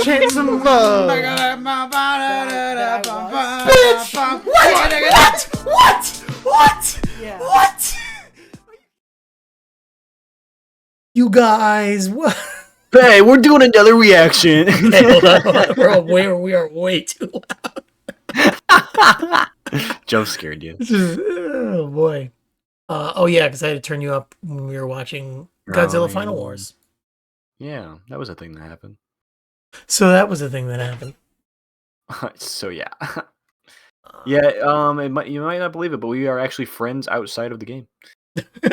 Chance of love. What? Yeah. What? You guys, what? Hey, we're doing another reaction. Okay, hold on. We are way too loud. Jump scared you. Oh boy. Oh yeah, because I had to turn you up when we were watching Godzilla Final Wars. Yeah, that was a thing that happened. So that was the thing that happened. So yeah. Yeah, you might not believe it, but we are actually friends outside of the game.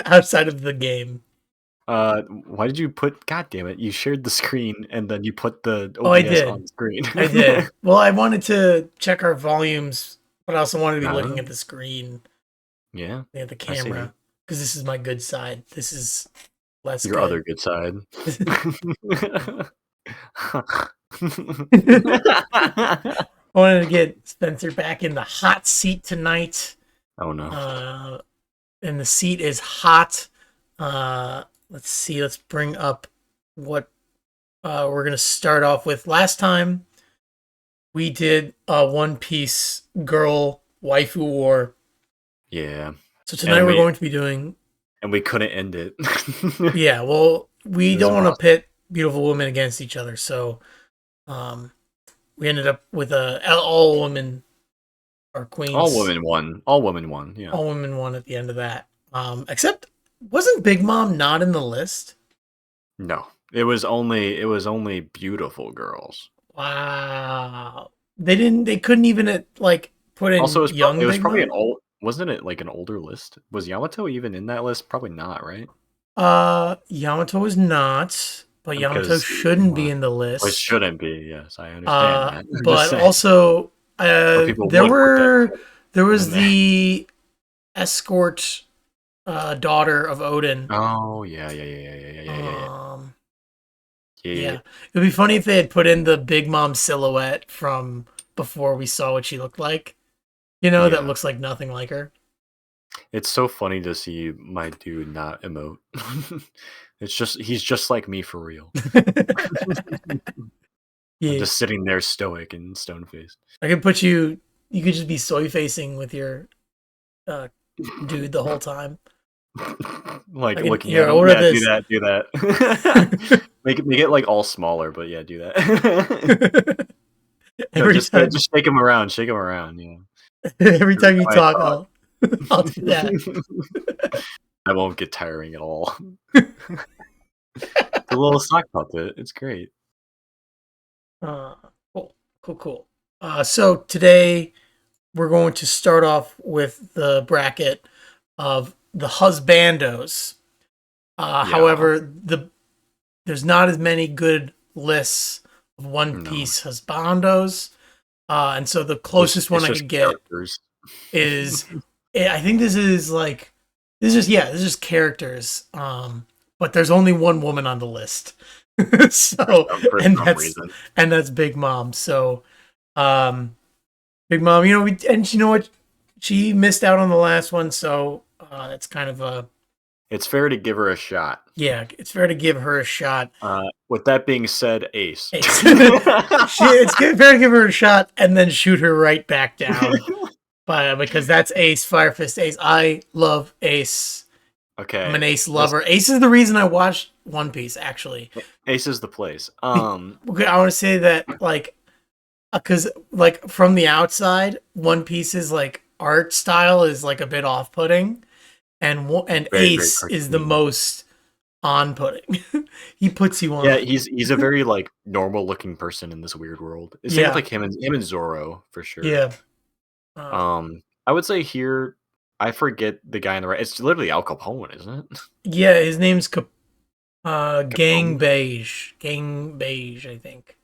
Outside of the game. Why did you put? God damn it! You shared the screen and then you put the OBS I did. on the screen. I did. Well, I wanted to check our volumes, but I also wanted to be looking at the screen. Yeah. At the camera, because this is my good side. This is less. Your other good side. I wanted to get Spencer back in the hot seat tonight. Oh no. And the seat is hot. Let's see. Let's bring up what we're gonna start off with. Last time we did One Piece girl waifu war. Yeah. So tonight we're going to be doing. And we couldn't end it. Yeah. Well, we don't want to pit beautiful women against each other, so we ended up with all women or queens. All women won. All women won. Yeah. All women won at the end of that. Except wasn't Big Mom not in the list? No, it was only beautiful girls. Wow. They couldn't even like put in also, young. It was Big probably Mom? wasn't it like an older list? Was Yamato even in that list? Probably not, right? Yamato is not, but Yamato shouldn't be in the list. It shouldn't be. Yes, I understand that. But also, there was the escort daughter of Odin. Oh yeah. Yeah. It'd be funny if they had put in the Big Mom silhouette from before we saw what she looked like. You know, that looks like nothing like her. It's so funny to see my dude not emote. He's just like me for real. Yeah. I'm just sitting there stoic and stone faced. I could put you could just be soy facing with your dude the whole time. Like looking at him. Do that. make it like all smaller, but yeah, do that. Just shake him around, yeah. Every time you talk, I'll do that. I won't get tiring at all. The little sock puppet, it's great. Cool. So today we're going to start off with the bracket of the husbandos. However, there's not as many good lists of One Piece husbandos. And so the closest one I could get is, I think this is just characters. But there's only one woman on the list. So, and that's Big Mom. So, Big Mom, and you know what? She missed out on the last one. So, it's kind of it's fair to give her a shot. Yeah, it's fair to give her a shot. With that being said, Ace. It's fair to give her a shot and then shoot her right back down. Because that's Ace, Fire Fist Ace. I love Ace. Okay. I'm an Ace lover. Ace is the reason I watched One Piece, actually. Ace is the place. Okay, I want to say that, because, from the outside, One Piece's, art style is, a bit off-putting. And Ace is the most on-putting. He puts you on. Yeah, he's a very normal looking person in this weird world. It seems like him and Zoro for sure. Yeah. I would say here, I forget the guy on the right. It's literally Al Capone, isn't it? Yeah, his name's Gang Beige. Gang Beige, I think.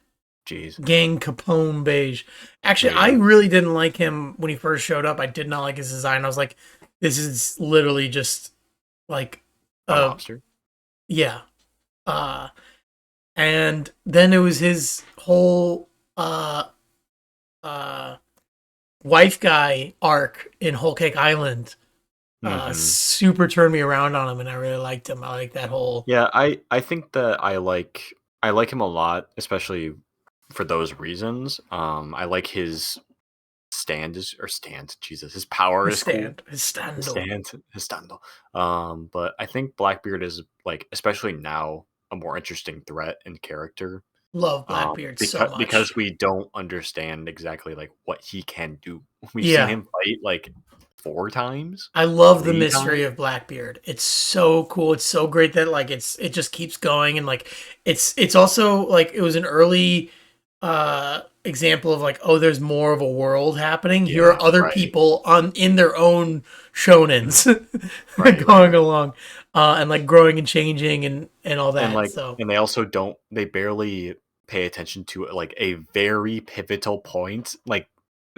Jeez. Gang Capone Beige. Actually, I really didn't like him when he first showed up. I did not like his design. I was like, this is literally just a lobster. Yeah. And then it was his whole wife guy arc in Whole Cake Island. Super turned me around on him, and I really liked him. I like that whole. Yeah, I think that I like I like him a lot, especially for those reasons. I like his stand. Jesus, his power is cool. His His stando. stando. But I think Blackbeard is like, especially now, a more interesting threat and character. Love Blackbeard so Because much. we don't understand exactly like what he can do. We've seen Yeah. him fight like 4 times. I love the 3 mystery times. of Blackbeard. It's so cool. It's so great that like it just keeps going, and like it's also like it was an early example of like, oh, there's more of a world happening. Here Yeah, are other right. people on in their own shonens Right, going right. along, and like growing and changing and all And that. like, So and they also don't, they barely pay attention to like a very pivotal point. Like,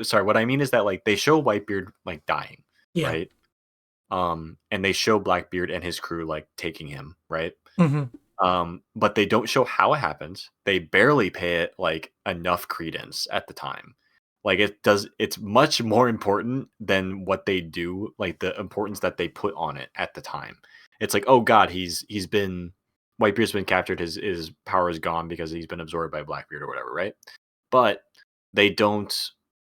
sorry, what I mean is that like they show Whitebeard like dying, yeah. right? And they show Blackbeard and his crew like taking him, right? Hmm. But they don't show how it happens. They barely pay it like enough credence at the time. Like it's much more important than what they do, like the importance that they put on it at the time. It's like, oh god, he's been Whitebeard's been captured, his power is gone because he's been absorbed by Blackbeard or whatever, right? But they don't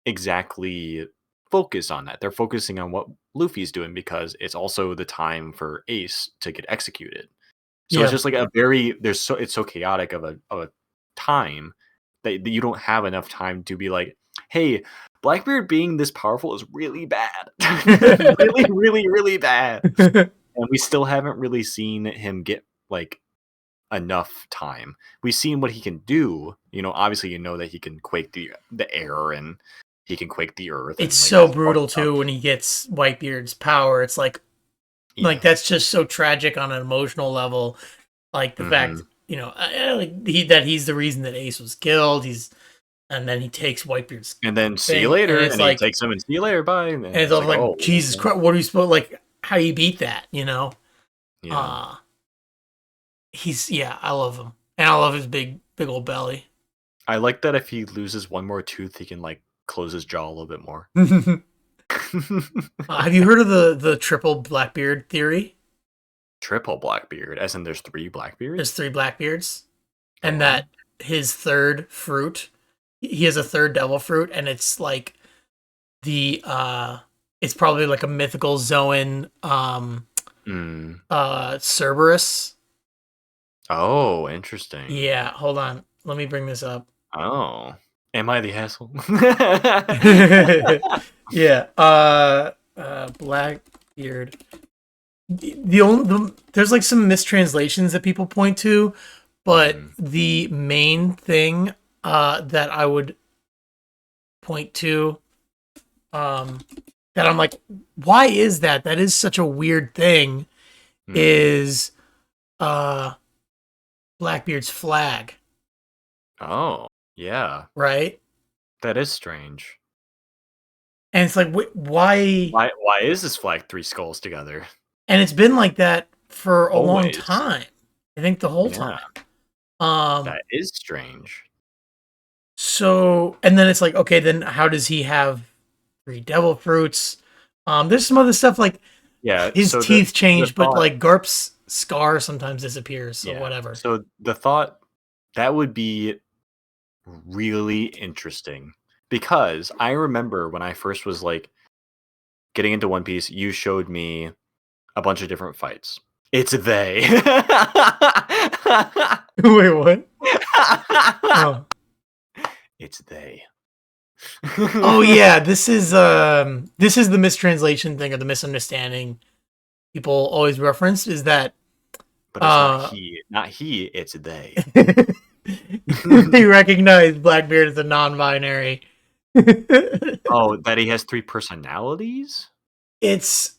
exactly focus on that. They're focusing on what Luffy's doing because it's also the time for Ace to get executed. So it's Yeah. just like a very it's so chaotic of a time that you don't have enough time to be like, hey, Blackbeard being this powerful is really bad. Really, really, really bad. And we still haven't really seen him get like enough time. We've seen what he can do. You know, obviously you know that he can quake the air and he can quake the earth It's and like so that's fucked brutal up. too when he gets Whitebeard's power. It's like Yeah. that's just so tragic on an emotional level. Like the fact, Hmm. like that he's the reason that Ace was killed. And then he takes Whitebeard's And then see you thing, later, and he takes him and see you later, bye. And and it's it's all like, like, oh, Jesus Christ, what are you supposed like? How do you beat that? yeah. Uh I love him, and I love his big old belly. I like that if he loses one more tooth, he can like close his jaw a little bit more. Have you heard of the triple Blackbeard theory? Triple Blackbeard, as in there's 3 There's Blackbeards. 3 Blackbeards, Go and on. that his third fruit, he has a third devil fruit, and it's like the it's probably like a mythical Zoan Mm. Cerberus. Oh, interesting. Yeah, hold on. Let me bring this up. Oh, am I the asshole? Yeah, Blackbeard. There's like some mistranslations that people point to, but Mhm. the main thing that I would point to, that I'm like, why is that? That is such a weird thing. Mm. Is uh Blackbeard's flag, Oh, yeah, right? that is strange. And it's like, why? Why is this flag 3 skulls together? And it's been like that for a long Always. time. I think the whole Yeah, time. Um, that is strange. so and then it's like, okay, then how does he have 3 devil fruits? There's some other stuff like Yeah, his so teeth the change, but thought like Garp's scar sometimes disappears, so yeah, whatever. so the thought that would be really interesting because I remember when I first was like getting into One Piece, you showed me a bunch of different fights. It's they. Wait, what? Oh. It's they. Oh yeah, this is the mistranslation thing or the misunderstanding people always reference is that But it's uh not he, it's they. they recognize Blackbeard as a non-binary. Oh, that he has 3 personalities? It's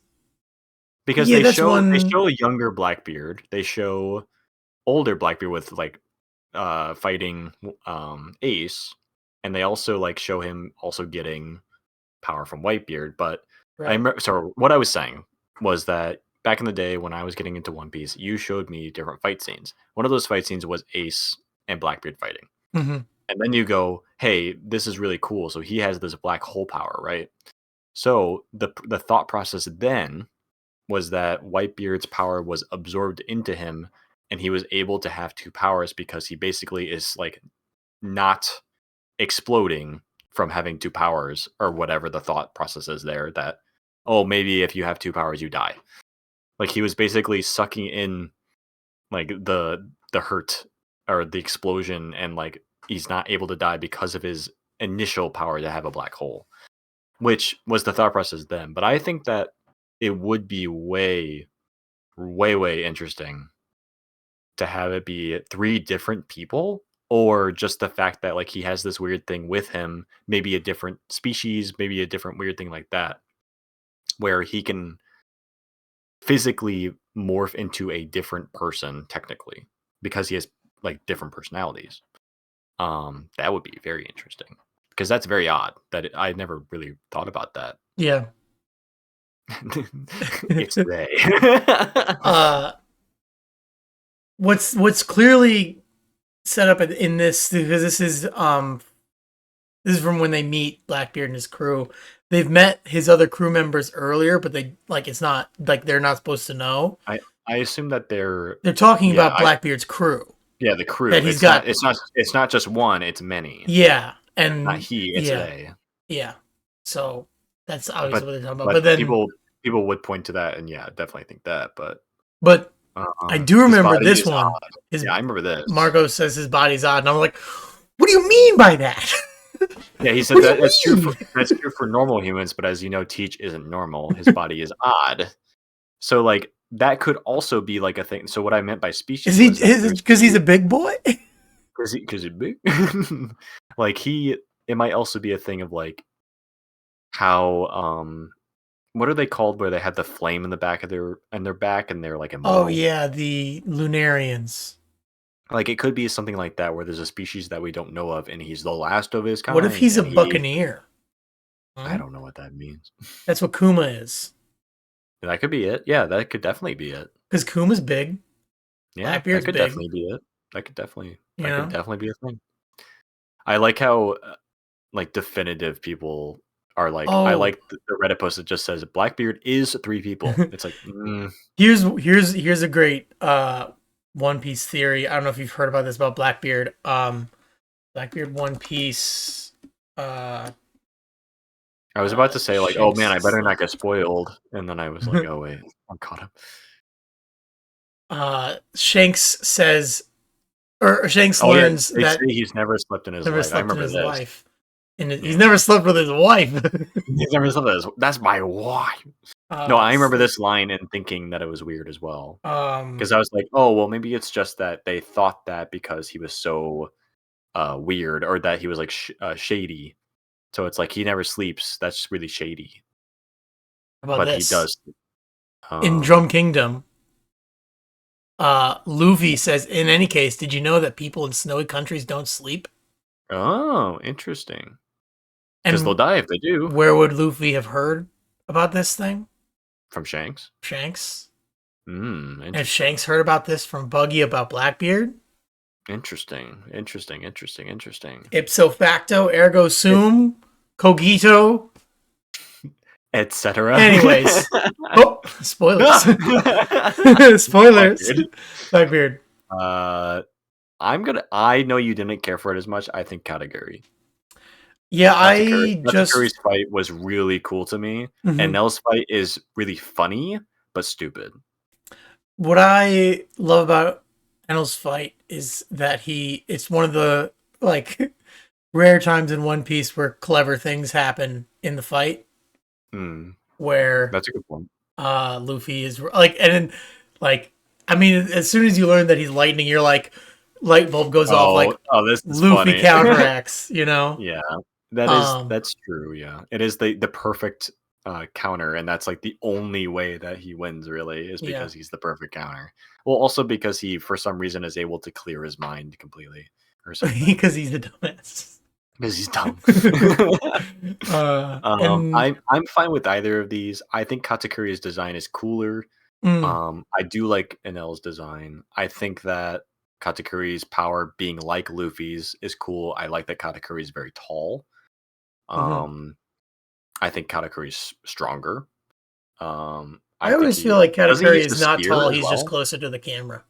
Because yeah, that's they one. show a younger Blackbeard. They show older Blackbeard with like fighting Ace, and they also like show him also getting power from Whitebeard. But I Right. remember, so what I was saying was that back in the day when I was getting into One Piece, you showed me different fight scenes. One of those fight scenes was Ace and Blackbeard fighting, Hmm. and then you go, "Hey, this is really cool." So he has this black hole power, right? So the thought process then was that Whitebeard's power was absorbed into him and he was able to have 2 powers because he basically is like not exploding from having 2 powers or whatever the thought process is there that, oh, maybe if you have 2 powers you die. Like he was basically sucking in like the hurt or the explosion, and like he's not able to die because of his initial power to have a black hole, which was the thought process then. But I think that it would be way interesting to have it be 3 different people, or just the fact that like he has this weird thing with him, maybe a different species, maybe a different weird thing like that, where he can physically morph into a different person technically because he has like different personalities. That would be very interesting because that's very odd I never really thought about that. Yeah. It's they. What's clearly set up in this, because this is from when they meet Blackbeard and his crew. They've met his other crew members earlier, but they like it's not like they're not supposed to know. I assume that they're talking about Blackbeard's crew. Yeah, the crew. That he's got. It's not just one. It's many. Yeah, and it's not he. It's they. Yeah. So that's obviously what they're talking about. But then people would point to that, and yeah, definitely think that. But I do remember this one. Yeah, I remember this. Margot says his body's odd, and I'm like, what do you mean by that? Yeah, he said that's true for normal humans, but as you know, Teach isn't normal. His body is odd. So like that could also be like a thing. So what I meant by species is because he's a big boy? Because he's big. Like it might also be a thing of like how what are they called where they had the flame in the back of their back and they're like immortal? Oh yeah, the Lunarians. Like it could be something like that where there's a species that we don't know of and he's the last of his kind. What if he's a buccaneer? I don't know what that means. That's what Kuma is. That could be it. Yeah, that could definitely be it. Because Kuma's big. Yeah, Blackbeard's that could big. Definitely be it. That could definitely be a thing. I like how like definitive people are like. I like the Reddit post that just says Blackbeard is 3 people. It's like here's a great One Piece theory. I don't know if you've heard about this about Blackbeard. Blackbeard One Piece. I was about to say like, oh man, I better not get spoiled, and then I was like, oh wait, I'm caught up. Shanks says, or Shanks learns that he's never slept in his life. I remember this. And he's never slept with his wife. He's never slept with his. That's my wife. No, I remember this line and thinking that it was weird as well. Because I was like, oh well, maybe it's just that they thought that because he was so weird, or that he was like shady. So it's like he never sleeps. That's really shady. But this? He does. In Drum Kingdom, Luffy says, in any case, did you know that people in snowy countries don't sleep? Oh, interesting. Because they'll die if they do. Where would Luffy have heard about this thing? From Shanks. And if Shanks heard about this from Buggy about Blackbeard? Interesting. Ipso facto, ergo sum, cogito, etc. Anyways, spoilers. Spoilers. Blackbeard. I know you didn't care for it as much. I think Katagiri. Yeah, Katagiri's fight was really cool to me, and Nell's fight is really funny but stupid. What I love about Enel's fight is that it's one of the like rare times in One Piece where clever things happen in the fight. Where that's a good point. Luffy is like, and then, like, I mean, as soon as you learn that he's lightning, you're like, light bulb goes off. Like, this is Luffy funny. Counteracts. You know? Yeah, that's true. Yeah, it is the perfect counter, and that's like the only way that he wins. Really, is because he's the perfect counter. Well, also because he, for some reason, is able to clear his mind completely, or something. Because he's the dumbass. Because he's dumb. I'm fine with either of these. I think Katakuri's design is cooler. I do like Enel's design. I think that Katakuri's power being like Luffy's is cool. I like that Katakuri is very tall. I think Katakuri's stronger. I always feel like Katakuri is not tall. He's just closer to the camera.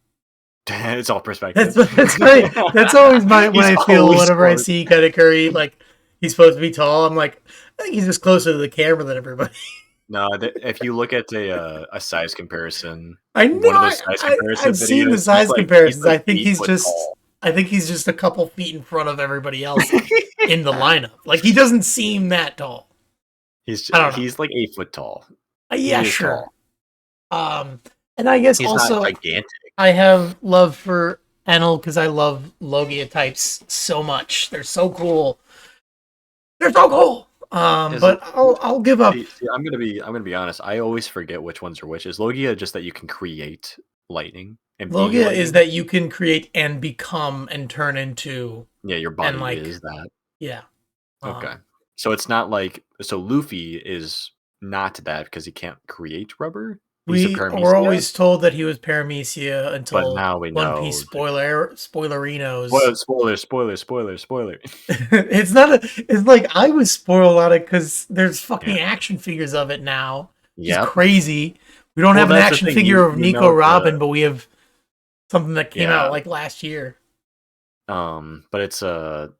It's all perspective. That's right. That's always when He's I feel always whenever I close. see Kind of Curry, like he's supposed to be tall. I'm like, I think he's just closer to the camera than everybody. No, if you look at a size comparison, I one of know. those size I've comparison seen the videos, he's size he's comparisons. like I think 8 he's foot just. tall. I think he's just a couple feet in front of everybody else in the lineup. Like he doesn't seem that tall. I don't know. He's like 8 foot tall. Yeah, He is sure. tall. And I guess He's not also gigantic. I have love for Enel because I love Logia types so much. They're so cool. They're so cool. But I'll give up. See, I'm gonna be honest. I always forget which ones are which. Is Logia just that you can create lightning and be Logia is lightning? that you can create and become and turn into. Yeah, your And body like, is that. yeah. Okay. So it's not like Luffy is not that because he can't create rubber. He's a We were paramecia, always told that he was Paramecia but until now we One Piece know. spoilerinos. Spoiler. It's not a. It's like I was spoiled on it because there's fucking Yeah. action figures of it now. It's Yep. crazy. We don't have an That's the action thing, figure of you Nico know Robin, but we have something that came out Yeah. like last year. But it's a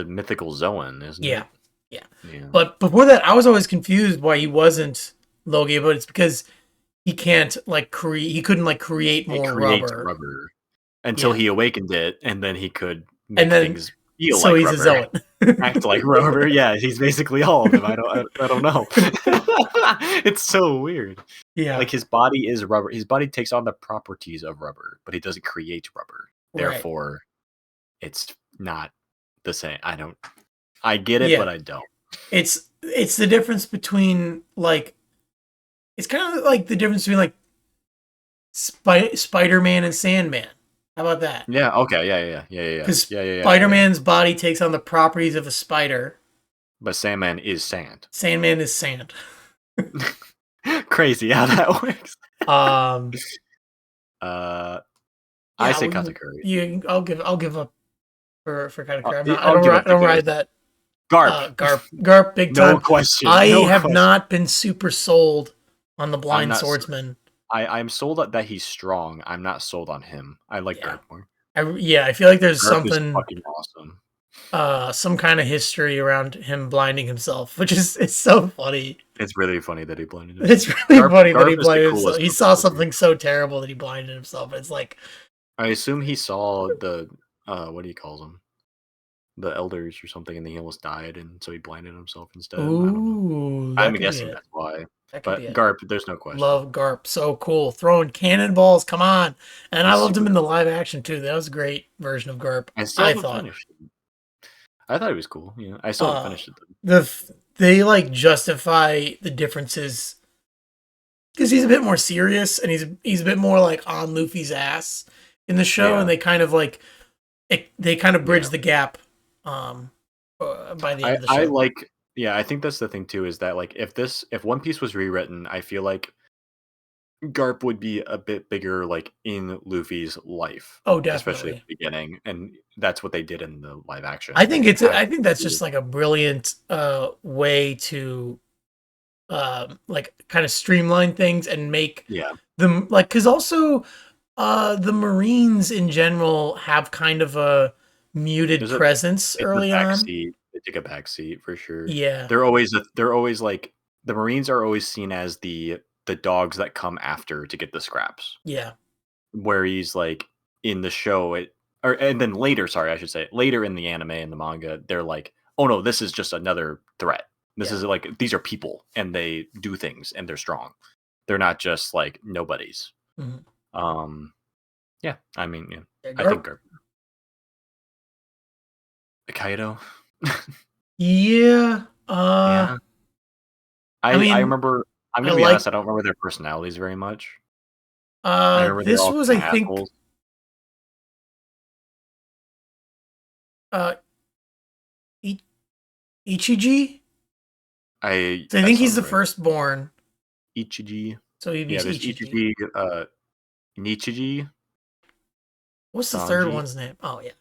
mythical Zoan, isn't Yeah, it? yeah. Yeah. But before that, I was always confused why he wasn't Logia, but it's because he can't like create. He couldn't like create It more creates rubber. rubber until Yeah. he awakened it, and then he could And make then things feel so like he's a rubber, Zoan. act like rubber. Yeah, he's basically all of them. I don't know. It's so weird. Yeah, Like his body is rubber. His body takes on the properties of rubber, but he doesn't create rubber. right. Therefore, it's not the same. I get it, Yeah. but I don't. It's the difference between like it's kind of like the difference between like Spider-Man and Sandman. How about that? Yeah. Okay. Yeah. Because Yeah. Spider-Man's body takes on the properties of a spider. But Sandman is sand. Sandman is sand. Crazy how that works. I say Katakuri. I'll give up for Katakuri. I don't ride that. Garp. Garp, big time. No question. I have not been super sold on the blind swordsman. I'm sold that he's strong. I'm not sold on him. I like Garp more. I feel like there's Garp something is fucking awesome. Some kind of history around him blinding himself, which is it's so funny. It's really funny that he blinded himself. It's really funny that he blinded himself. He saw something so terrible that he blinded himself. It's like I assume he saw the what do you call them? The elders or something, and then he almost died, and so he blinded himself instead. Ooh, I'm guessing that's why. But Garp, there's no question. Love Garp, so cool. Throwing cannonballs, come on. And I loved him in the live action too. That was a great version of Garp. I thought. I thought it was cool. Yeah, I still haven't finished it. They like justify the differences because he's a bit more serious and he's a bit more like on Luffy's ass in the show, and they kind of like they kind of bridge the gap by the end of the show. I think that's the thing too, is that like if One Piece was rewritten, I feel like Garp would be a bit bigger, like in Luffy's life. Oh, definitely, especially at the beginning, and that's what they did in the live action. I think that's just like a brilliant way to like kind of streamline things and make them like, because also the Marines in general have kind of a muted presence early on. They take a backseat for sure. Yeah, they're always like the Marines are always seen as the dogs that come after to get the scraps. Yeah, where he's like in the show, and then later, I should say later in the anime and the manga, they're like, oh no, this is just another threat. This is like, these are people and they do things and they're strong. They're not just like nobodies. Mm-hmm. Yeah, I mean, I think Garp. Kaido. Yeah. I remember. I'm gonna be honest. I don't remember their personalities very much. This was, I think, Ichiji. I think he's the firstborn. Ichiji. So he'd be Ichiji. Nichiji. What's the third one's name? Oh yeah.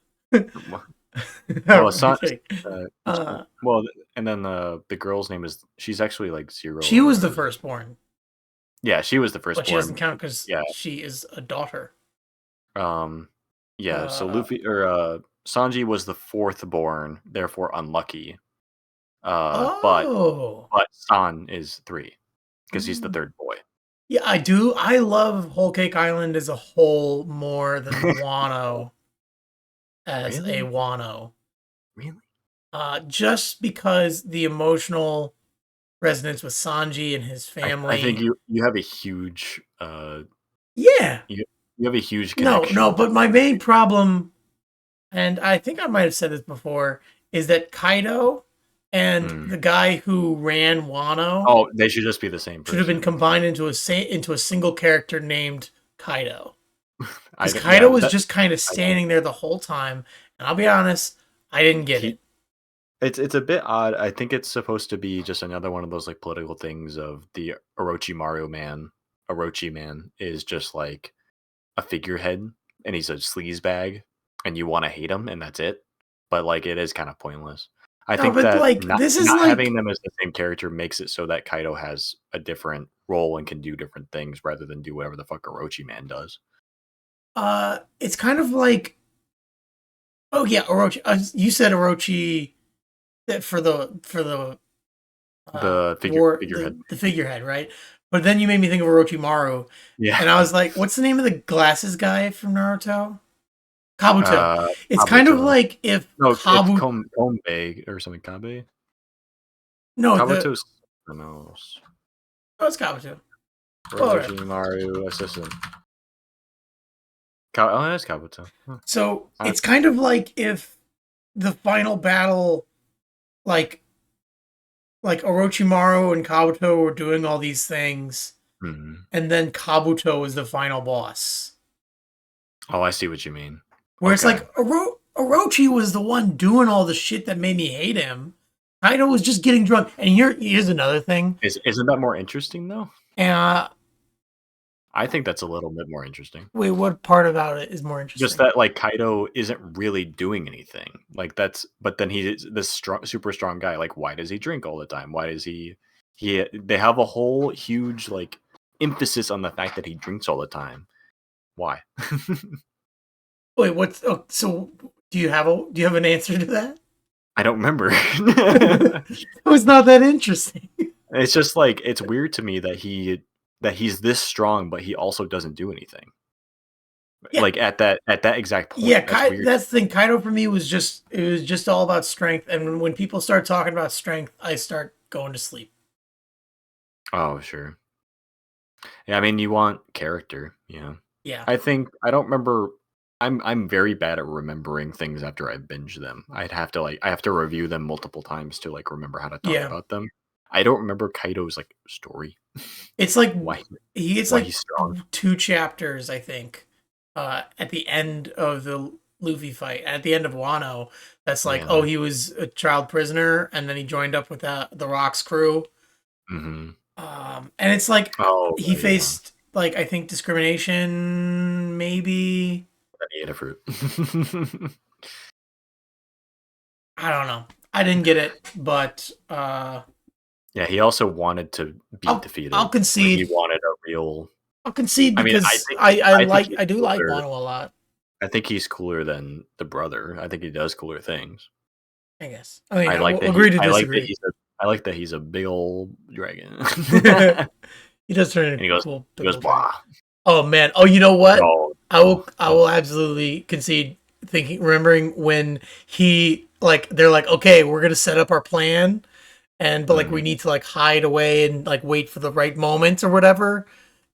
Well, and then the girl's name is, she's actually like Zero. She was the firstborn. Yeah, she was the firstborn. But she doesn't count because she is a daughter. Yeah. So Uh, Luffy or Sanji was the fourth born, therefore unlucky. But oh. San is 3 because he's the Mm. third boy. Yeah, I do. I love Whole Cake Island as a whole more than Oh, Wano as a really? Wano. Really? Just because the emotional resonance with Sanji and his I think family. you have a huge Yeah. you have a huge No, connection to but my main Sanji. problem, and I think I might have said this before, is that Kaido and Mm. the guy who ran Wano Oh, they should just be the same should have been person. combined into a single character named Kaido. I Because don't. Kaido Yeah, was that just kind of I don't. standing there the whole time, and I'll be honest, I didn't get He it. it's a bit odd. I think it's supposed to be just another one of those like political things of the Orochimaru man. Orochi man is just like a figurehead and he's a sleaze bag and you want to hate him and that's it. But like it is kind of pointless. I No, think but that like this is not having like them as the same character makes it so that Kaido has a different role and can do different things rather than do whatever the fuck Orochi man does. it's kind of like, oh yeah, Orochi. You said Orochi that for the The war figurehead. the figurehead, right? But then you made me think of Orochimaru, Yeah. and I was like, what's the name of the glasses guy from Naruto? Kabuto. Uh It's kind of Kabuto. like if No, it's Kabu Kombe or something. Kabe. no the Kabuto's something else. oh it's Kabuto. Well, Orochimaru assistant. Oh, that's Kabuto. Huh. so I, it's kind of like if the final battle, like Orochimaru and Kabuto were doing all these things, hmm. and then Kabuto was the final boss. Oh, I see what you mean. Where it's Okay. like Orochi was the one doing all the shit that made me hate him. Kaido was just getting drunk. And here's another thing. Isn't that more interesting though? Uh, I think that's a little bit more interesting. wait, what part about it is more Just interesting? that like Kaido isn't really doing anything. Like that's but then he's this strong super strong guy. Like why does he drink all the time? Why does he they have a whole huge like emphasis on the fact that he drinks all the time. Why? Wait, what's so? Do you have an answer to that? I don't remember. It was not that interesting. It's just like it's weird to me that he's this strong, but he also doesn't do anything. Yeah, Like at that exact point, that's weird. That's the thing. Kaido for me was just all about strength. And when people start talking about strength, I start going to sleep. Oh, sure. Yeah, I mean, you want character, Yeah, I think I don't remember. I'm very bad at remembering things after I binge them. I have to review them multiple times to like remember how to talk yeah. about them. I don't remember Kaido's like story. It's like why he gets why like he's strong. 2 chapters, I think, at the end of the Luffy fight, at the end of Wano. That's like, oh, Yeah. he was a child prisoner, and then he joined up with the Rocks crew. Mm-hmm. And it's like Oh, he right, yeah. faced like I think discrimination, maybe. Then he ate a fruit. I don't know. I didn't get it, but Yeah, he also wanted to be I'll defeated. Like he concede. wanted a real. I'll concede I mean, because I think he's I do like cooler. Wano a lot. I think he's cooler than the brother. I think he does cooler things. I guess. I mean, we'll agree to I like that disagree. I like that he's a big old dragon. He does turn And into a cool he big goes, old dragon. blah. Oh man. Oh, you know what? No, no, I no. will absolutely concede. Remembering when he like they're like, okay, we're gonna set up our plan, but like we Mhm, need to like hide away and like wait for the right moment or whatever,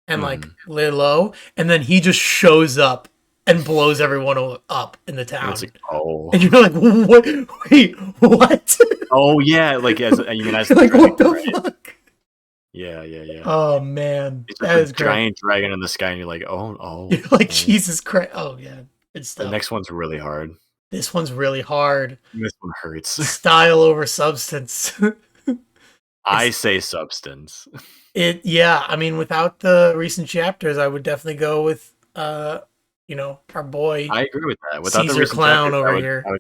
and like mhm. lay low, and then he just shows up and blows everyone up in the And it's like, town, oh. and you're like, what? Wait, what? Oh, yeah, like, as you mean as You're the like, what dragon, the right? fuck? Yeah, yeah, yeah. Oh man, It's just that a is great. giant dragon in the sky, and you're like, "Oh, You're oh, like, oh." Jesus Christ. Oh yeah, good The stuff. next one's really hard. This one's really hard. This one hurts. Style over substance. I It's say substance. yeah, I mean without the recent chapters, I would definitely go with our boy I agree with that. Without the Caesar recent Clown chapters, over here. I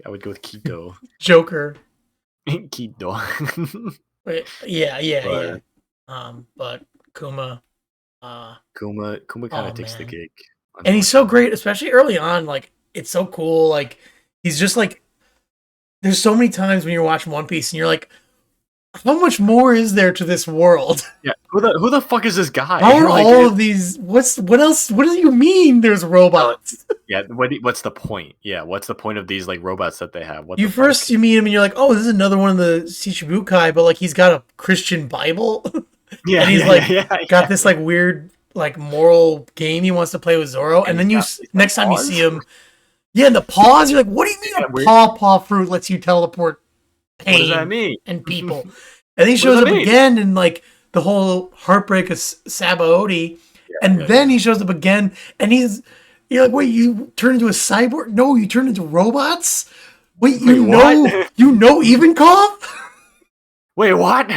would go with Kito. Joker. Kito. Yeah. But But Kuma, uh Kuma kinda oh takes the man. cake. And he's so great, especially early on. Like, it's so cool. Like, he's just like, there's so many times when you're watching One Piece and you're like, how much more is there to this world? Yeah, who the fuck is this guy? How are like, all of these? What else? What do you mean? There's robots? Yeah, what's the point? Yeah, what's the point of these like robots that they have? What you meet him and you're like, oh, this is another one of the Shichibukai, but like he's got a Christian Bible. Yeah, and he's got this like weird like moral game he wants to play with Zoro, and then next time you see him, in the pause, you're like, what do you mean a paw fruit lets you teleport pain what does that mean? and people? And he shows up again in like the whole heartbreak of Sabaody, and then he shows up again, and you're like, wait, you turn into a cyborg? No, you turn into robots? Wait, you know Ivankov? Wait, what?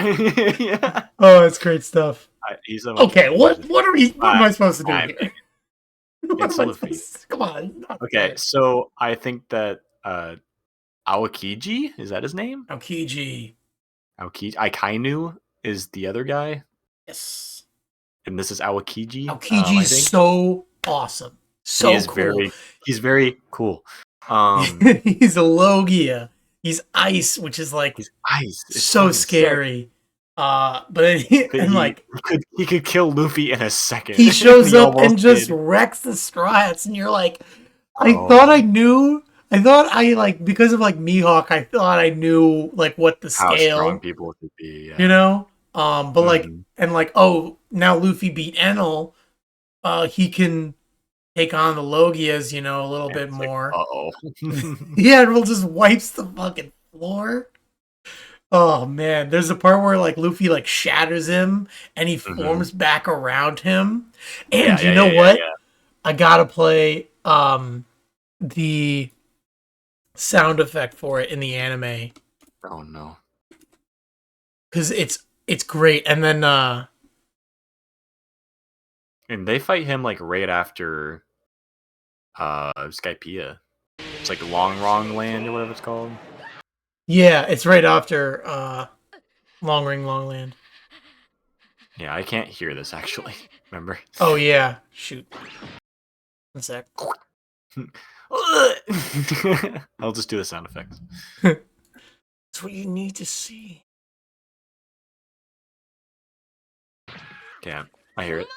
Yeah. Oh, it's great stuff. He's okay. What am I supposed to do here? It's Luffy. Come on. Okay, so I think that Aokiji, is that his name? Aokiji. Akainu is the other guy. Yes. And this is Aokiji. Aokiji's so awesome. So cool. He's very cool. He's a Logia. He's ice, which is like ice. It's so scary. But he could kill Luffy in a second. He shows up and just wrecks the Strats, and you're like, I thought I like, because of like Mihawk, I thought I knew like what the scale, how strong people could be, you know. But like, and like, oh, now Luffy beat Enel, he can take on the Logias, you know, a little bit more. Yeah, it just wipes the fucking floor. Oh man, there's a part where like Luffy like shatters him and he forms back around him. And you know what? I gotta play the sound effect for it in the anime. Oh no. Cause it's great. And then and they fight him like right after Skypiea. It's like Long Land or whatever it's called. Yeah, it's right after Long Land. Yeah, I can't hear this actually. Remember? Oh yeah. Shoot. 1 sec. I'll just do the sound effects. That's what you need to see. Yeah, I hear it.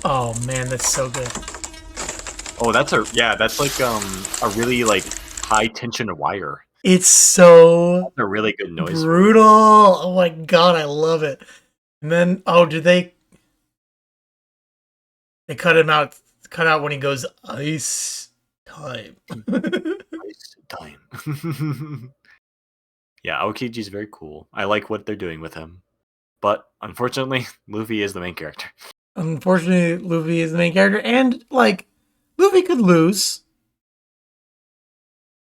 Oh man, that's so good. Oh, that's like a really like high tension wire. It's so a really good noise. Brutal. Oh my god, I love it. And then did they cut him out? Cut out when he goes ice time. Ice time. Yeah, Aokiji's very cool. I like what they're doing with him. But unfortunately, Luffy is the main character. Unfortunately, Luffy is the main character, and like Luffy could lose.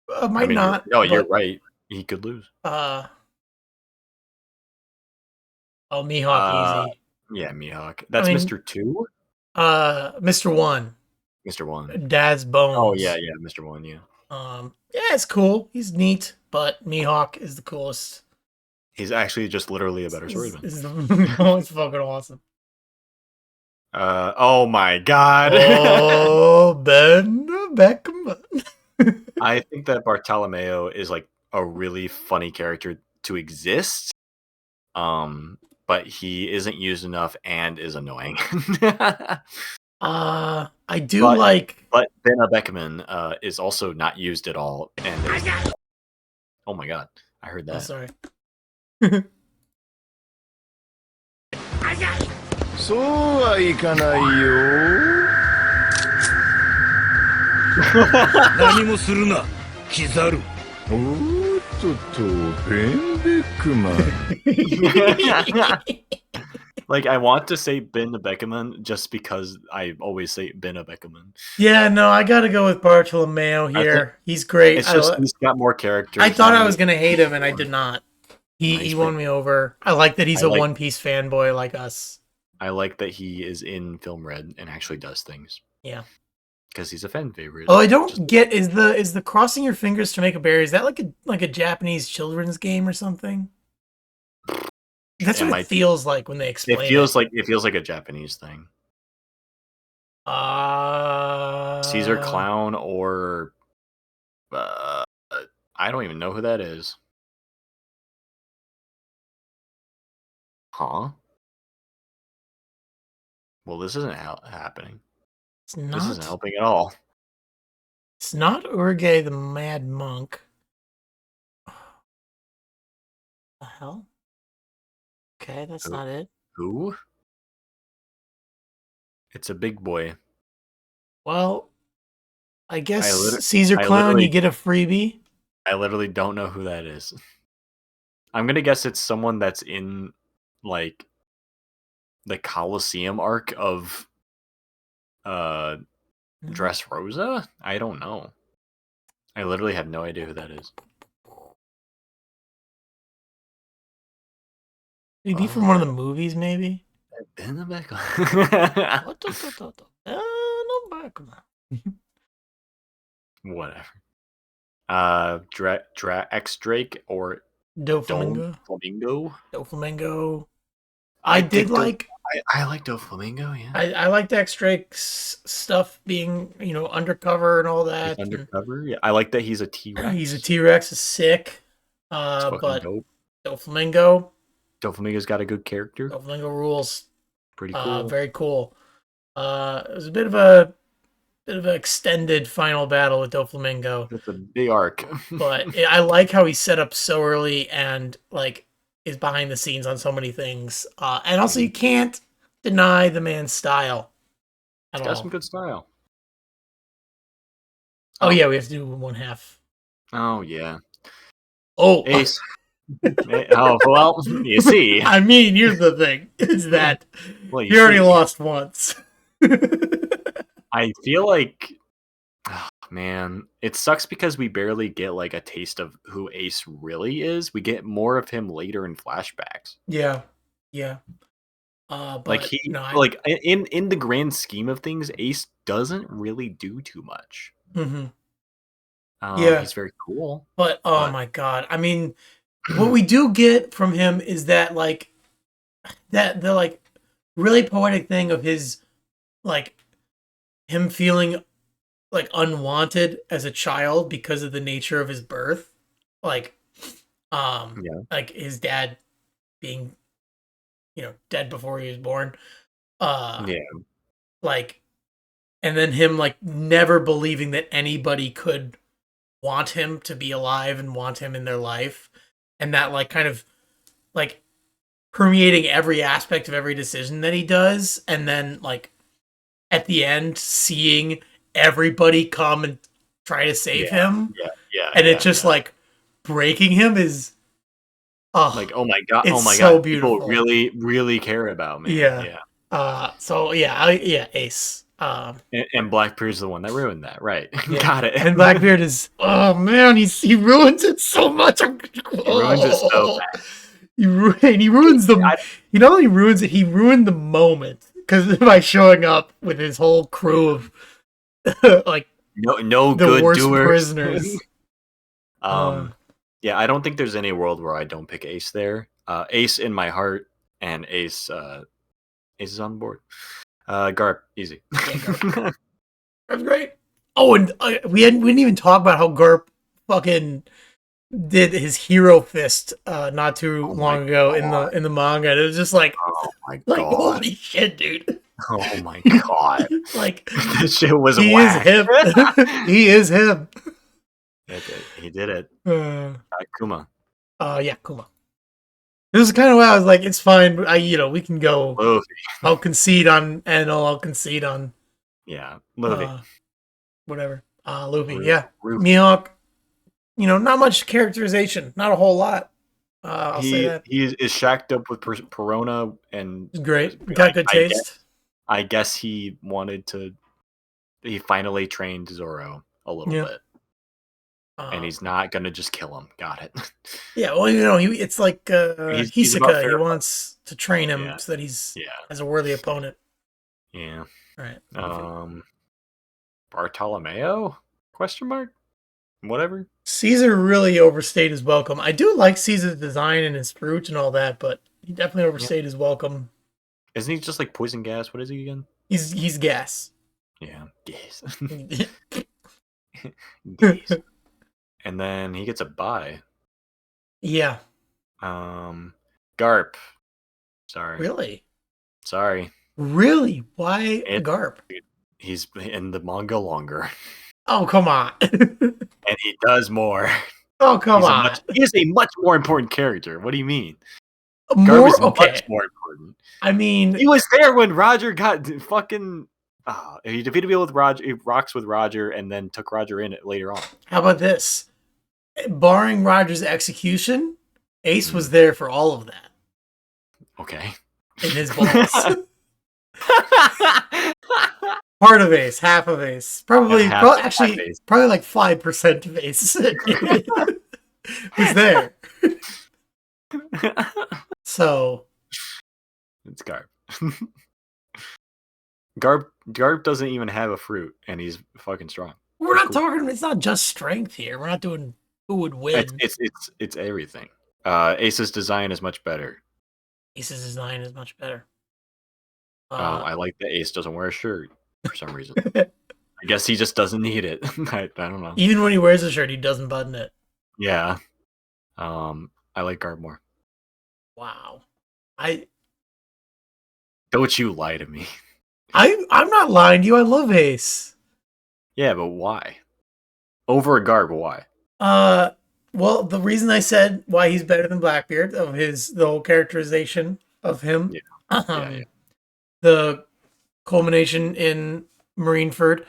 Not. Oh, you're right. He could lose. Mihawk easy. Yeah, Mihawk. That's Mr. 2? Mr. 1. Mr. 1. Dad's Bones. Oh yeah, Mr. 1, yeah. Yeah, it's cool. He's neat, but Mihawk is the coolest. He's actually just literally a better swordsman. It's fucking awesome. Oh my god. Oh, Ben Beckman. I think that Bartolomeo is like a really funny character to exist. But he isn't used enough and is annoying. I do like, but Ben Beckman is also not used at all. And oh my god, I heard that. Oh, sorry. そうはいかないよ。何もするな、キザル。おっと、ベンベックマン。Like, I want to say Ben Beckman just because I always say Ben Beckman. Yeah, no, I gotta go with Bartolomeo here. He's great. It's just he's got more characters. I thought I was gonna hate him, and I did not. He won me over. I like that he's a One Piece fanboy like us. I like that he is in Film Red and actually does things. Yeah. because he's a fan favorite. Oh, I don't get is the crossing your fingers to make a berry, is that like a Japanese children's game or something? That's what it feels like when they explain it. It feels like a Japanese thing. Caesar Clown or I don't even know who that is. Huh? Well, this isn't happening. It's not. This isn't helping at all. It's not Urge the Mad Monk. The hell? Okay, that's not it. Who? It's a big boy. Well, I guess Caesar Clown, you get a freebie. I literally don't know who that is. I'm gonna guess it's someone that's in like the Colosseum arc of Dressrosa? I don't know. I literally have no idea who that is. Maybe from one of the movies, maybe? In the back. Whatever. X Drake or Doflamingo. I did like. I like Doflamingo. Yeah. I liked X Drake's stuff being undercover and all that. He's undercover. Yeah. I like that he's a T-Rex. He's a T-Rex. Is sick. But dope. Doflamingo's got a good character. Doflamingo rules. Pretty cool. Very cool. It was a bit of an extended final battle with Doflamingo. It's a big arc. But I like how he's set up so early and like is behind the scenes on so many things. And also you can't deny the man's style. He's got some good style. Oh yeah, we have to do one half. Oh yeah. Oh, Ace. Oh well, you see. I mean, here's the thing: is that you already lost once. I feel like, man, it sucks because we barely get like a taste of who Ace really is. We get more of him later in flashbacks. Yeah. But like in the grand scheme of things, Ace doesn't really do too much. Mm-hmm. He's very cool. But my god, I mean, what we do get from him is that like the like really poetic thing of his like him feeling like unwanted as a child because of the nature of his birth, like like his dad being dead before he was born, like, and then him like never believing that anybody could want him to be alive and want him in their life, and that like kind of like permeating every aspect of every decision that he does, and then like at the end seeing everybody come and try to save him, and it just like breaking him is like, oh my god, so beautiful. People really care about me. Ace. And Blackbeard's the one that ruined that, right? Got it. And Blackbeard is, oh man, he ruins it so much. He ruins it so bad. He ruins the. He not only ruins it, he ruined the moment because by showing up with his whole crew of like no the good worst doers. Prisoners. Yeah, I don't think there's any world where I don't pick Ace there. Ace in my heart, and Ace is on board. Garp, easy. Garp. Garp's great. Oh, and we didn't even talk about how Garp fucking did his hero fist not too long ago in the manga. And it was just like, oh my god, holy shit, dude. Oh my god, like that shit was he whack. Is him. He is him. He did it. Kuma. Kuma. This is kind of why I was like, it's fine. We can go. Luffy. I'll concede on Enel. I'll concede on. Yeah, Luffy. Whatever. Luffy. Yeah. Mihawk. Not much characterization. Not a whole lot. I'll say that. He is shacked up with Perona and great. Got good taste. I guess he wanted to. He finally trained Zoro a little bit. And he's not gonna just kill him. Got it. Yeah, well, it's like Hisoka. He wants to train him so that he's as a worthy opponent. Yeah. Right. Bartolomeo? Question mark? Whatever. Caesar really overstayed his welcome. I do like Caesar's design and his fruit and all that, but he definitely overstayed his welcome. Isn't he just like poison gas? What is he again? He's gas. Yeah, gas. Gas. And then he gets a bye. Yeah. Garp. Sorry. Really? Sorry. Really? Why Garp? He's in the manga longer. Oh, come on. And he does more. Oh, come on. He is a much more important character. What do you mean? Garp is much more important. I mean... He was there when Roger got fucking... he defeated people with Roger, he rocks with Roger, and then took Roger in it later on. How about this? Barring Roger's execution, Ace was there for all of that. Okay. In his balls. Part of Ace, half of Ace. Probably like 5% of Ace was there. So it's Garp. Garp doesn't even have a fruit, and he's fucking strong. We're not talking. It's not just strength here. We're not doing who would win. It's everything. Ace's design is much better. Ace's design is much better. I like that Ace doesn't wear a shirt for some reason. I guess he just doesn't need it. I don't know. Even when he wears a shirt, he doesn't button it. Yeah. I like Garp more. Wow. Don't you lie to me. I'm not lying to you. I love Ace. Yeah, but why? Over Garp, why? Well, the reason I said why he's better than Blackbeard of the whole characterization of him. Yeah. The culmination in Marineford.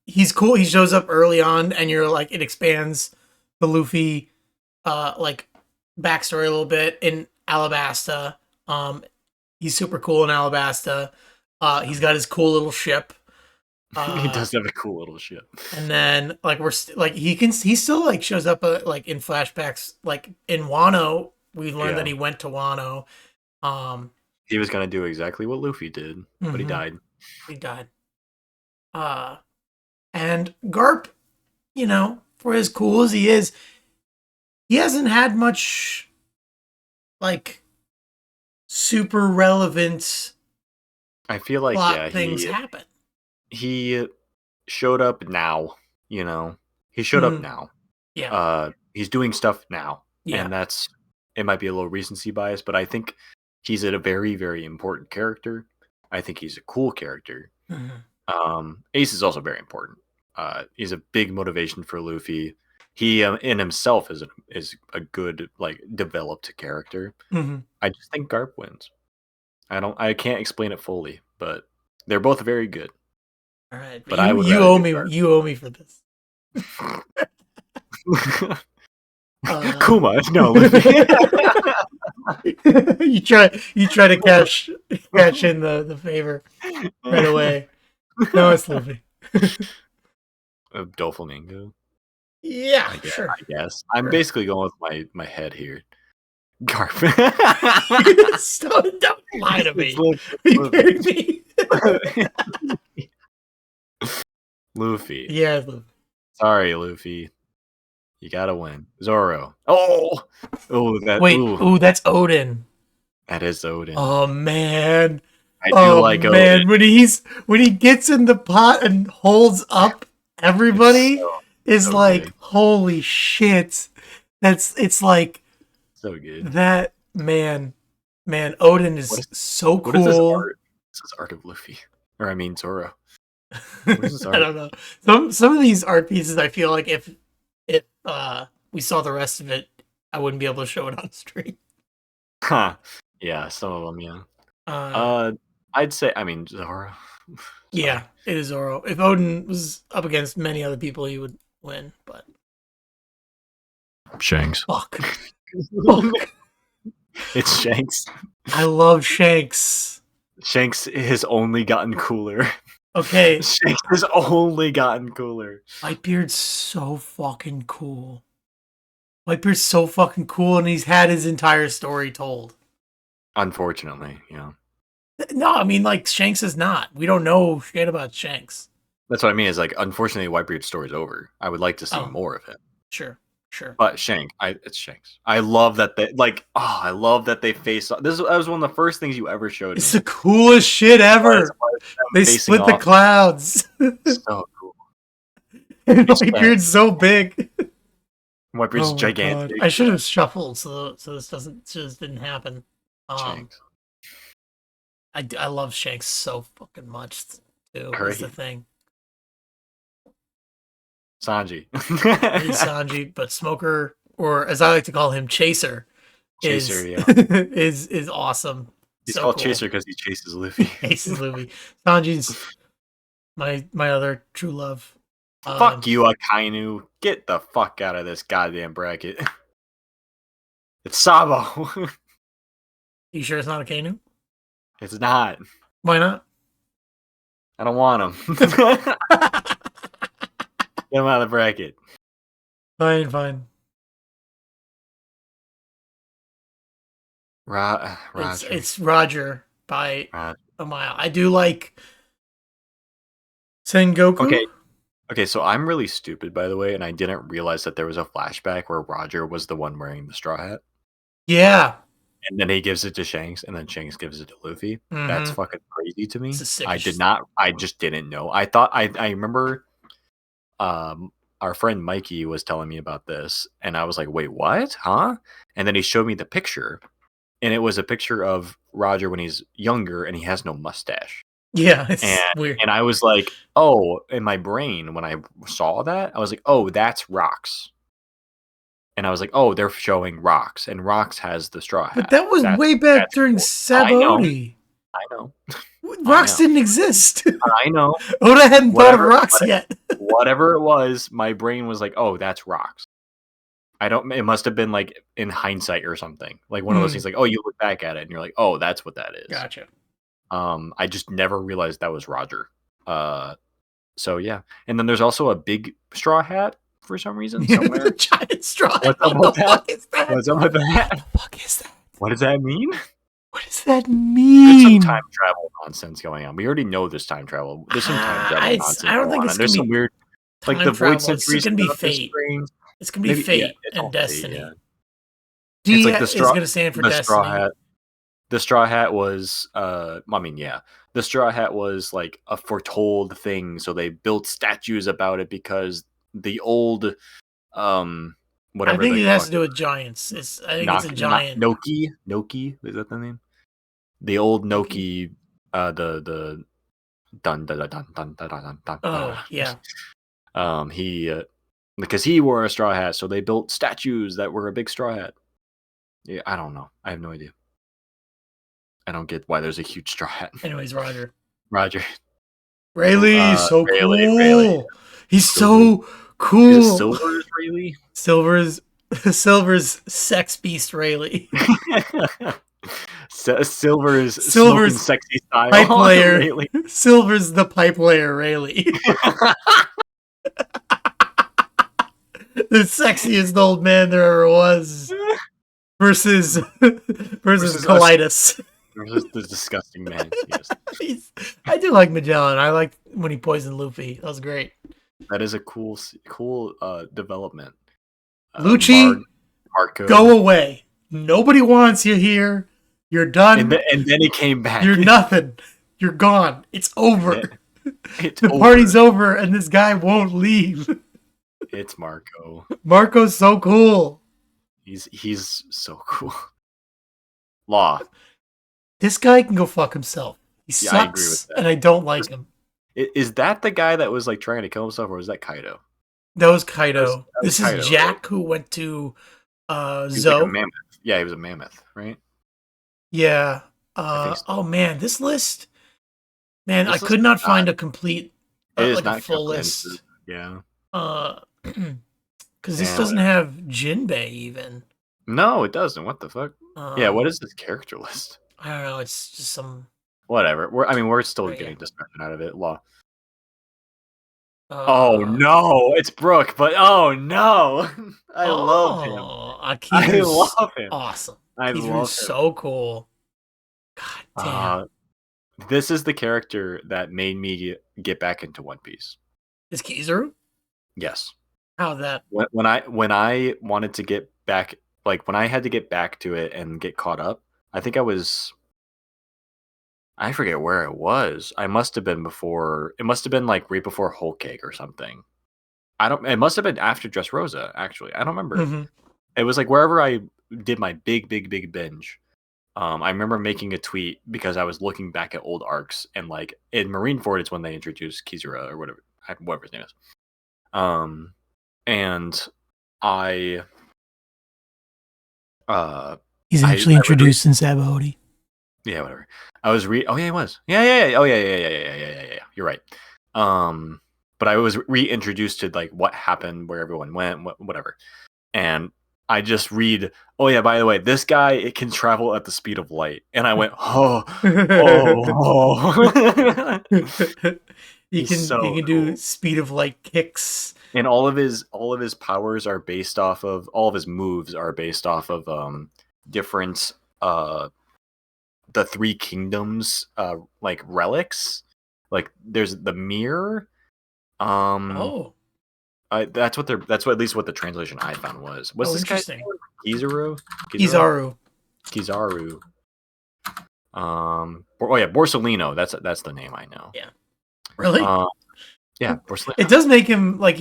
He's cool. He shows up early on, and you're like, it expands the Luffy, like backstory a little bit in Alabasta. He's super cool in Alabasta. He's got his cool little ship. He does have a cool little ship. And then like he still like shows up like in flashbacks, like in Wano. We learned that he went to Wano. He was gonna do exactly what Luffy did, but he died. He died. And Garp, for as cool as he is, he hasn't had much like super relevant. I feel like things happen. He showed up now. He showed up now. Yeah. He's doing stuff now, yeah. And it might be a little recency bias, but I think he's a very, very important character. I think he's a cool character. Ace is also very important. He's a big motivation for Luffy. He in himself is a good like developed character. I just think Garp wins. I can't explain it fully, but they're both very good. All right, but you owe me. You owe me for this. Kuma, no. Luffy. you try to cash in the favor right away. No, it's Luffy. Doflamingo. Yeah, sure. I guess I'm basically going with my head here. Garp. Don't lie to me. Are you kidding me? Luffy. Yeah, Luffy. Sorry, Luffy. You gotta win. Zoro. Oh, that. Wait. Ooh, that's Odin. That is Odin. Oh man. I do like Odin. When he gets in the pot and holds up everybody, is so like good. Holy shit. It's like so good. That man, Odin is so cool. What is this art of Luffy? Or I mean Zoro. What is this art? I don't know. Some of these art pieces, I feel like if we saw the rest of it, I wouldn't be able to show it on stream. Huh. Yeah, some of them, yeah. I'd say, Zoro. Yeah, it is Zoro. If Odin was up against many other people, he would win, but... Shanks. Fuck. It's Shanks. I love Shanks. Shanks has only gotten cooler. Okay. Shanks has only gotten cooler. Whitebeard's so fucking cool. Whitebeard's so fucking cool, and he's had his entire story told. Unfortunately, yeah. No, I mean like Shanks is not. We don't know shit about Shanks. That's what I mean. Is like, unfortunately, Whitebeard's story's over. I would like to see more of him. Sure. But it's Shanks. I love that they I love that they face off. That was one of the first things you ever showed It's me. the coolest shit ever. They split the clouds. So cool. Whitebeard's so big. Whitebeard's gigantic. God. I should have shuffled so this just didn't happen. Shanks. I love Shanks so fucking much too. That's the thing. Sanji. He's Sanji, but Smoker, or as I like to call him, Chaser, is awesome. He's called cool. Chaser because he chases Luffy. Chases Luffy. Sanji's my other true love. Fuck you, Akainu. Get the fuck out of this goddamn bracket. It's Sabo. You sure it's not Akainu? It's not. Why not? I don't want him. Get him out of the bracket. Fine. Roger. It's Roger by a mile. I do like Sengoku. Okay, so I'm really stupid, by the way, and I didn't realize that there was a flashback where Roger was the one wearing the straw hat. Yeah. And then he gives it to Shanks, and then Shanks gives it to Luffy. Mm-hmm. That's fucking crazy to me. I just didn't know. I thought, I remember our friend Mikey was telling me about this, and I was like, wait, what? Huh? And then he showed me the picture, and it was a picture of Roger when he's younger, and he has no mustache. Yeah, it's weird. And I was like, oh, in my brain, when I saw that, I was like, oh, that's Rocks. And I was like, oh, they're showing Rocks, and Rocks has the straw hat. But that was way back during Sabaody. I know. Rocks didn't exist. I know. Oda hadn't thought of Rocks yet. Whatever it was, my brain was like, oh, that's Rocks. It must have been like in hindsight or something. Like one of those things like, oh, you look back at it and you're like, oh, that's what that is. Gotcha. I just never realized that was Roger. So yeah. And then there's also a big straw hat for some reason somewhere. Giant straw hat. What the fuck is that? What the fuck is that? What does that mean? What does that mean? There's some time travel nonsense going on. We already know there's time travel. There's some time travel nonsense. I don't think it's there's some weird, like the void century. It's gonna be fate. It's gonna be fate and destiny. Yeah. D it's like the straw, is gonna stand for destiny. Straw hat. The straw hat was, the straw hat was like a foretold thing. So they built statues about it because the old, whatever. I think it has to do with giants. I think it's a giant. Noki, is that the name? The old Noki, the dun dun dun dun dun dun dun. Oh yeah. He because he wore a straw hat, so they built statues that were a big straw hat. Yeah, I don't know. I have no idea. I don't get why there's a huge straw hat. Anyways, Roger. Rayleigh, so cool. Rayleigh. He's so cool. Is Silver's Rayleigh? Silver's sex beast Rayleigh. Silver's sexy style. Pipe player. Silver's the pipe player Rayleigh. The sexiest old man there ever was. Versus Colitis. Versus the disgusting man. Yes. I do like Magellan. I like when he poisoned Luffy. That was great. That is a cool development. Lucci, Marco, go away. Nobody wants you here. You're done. And then he came back. You're nothing. You're gone. It's over. The party's over, and this guy won't leave. It's Marco. Marco's so cool. He's so cool. Law. This guy can go fuck himself. He sucks, I agree with that. And I don't like him. Is that the guy that was like trying to kill himself, or was that Kaido? That was Kaido. This is Kaido, Jack, right? Who went to Zoe. Like a mammoth. Yeah, he was a mammoth, right? Yeah. So. Oh man, this list. Man, I could not find a complete, like a full list. Yeah. Because this doesn't have Jinbei even. No, it doesn't. What the fuck? Yeah, what is this character list? I don't know. It's just some. Whatever. We're still getting discussion out of it. Law. Oh no, it's Brooke, but oh no, I love him. I love him. Awesome. I love him. So cool. God damn. This is the character that made me get back into One Piece. Is Kizaru? Yes. How's that? When I wanted to get back, like when I had to get back to it and get caught up, I think I forget where it was. I must have been before. It must have been like right before Whole Cake or something. It must have been after Dressrosa. Actually, I don't remember. Mm-hmm. It was like wherever I did my big binge. I remember making a tweet because I was looking back at old arcs, and like in Marineford, it's when they introduced Kizura or whatever his name is. And I he's actually introduced in Sabaody. Yeah, whatever. I was Oh yeah, he was. Yeah. Oh yeah. You're right. But I was reintroduced to like what happened, where everyone went, whatever. And I just read, oh yeah, by the way, this guy, it can travel at the speed of light. And I went, oh. He can do speed of light kicks. And all of his powers are based off of, all of his moves are based off of different the Three Kingdoms like relics. Like there's the mirror. That's at least what the translation I found was. What's this guy's name? Kizaru. Borsalino. That's the name I know. Yeah. Really? Yeah, Borsalino. It does make him like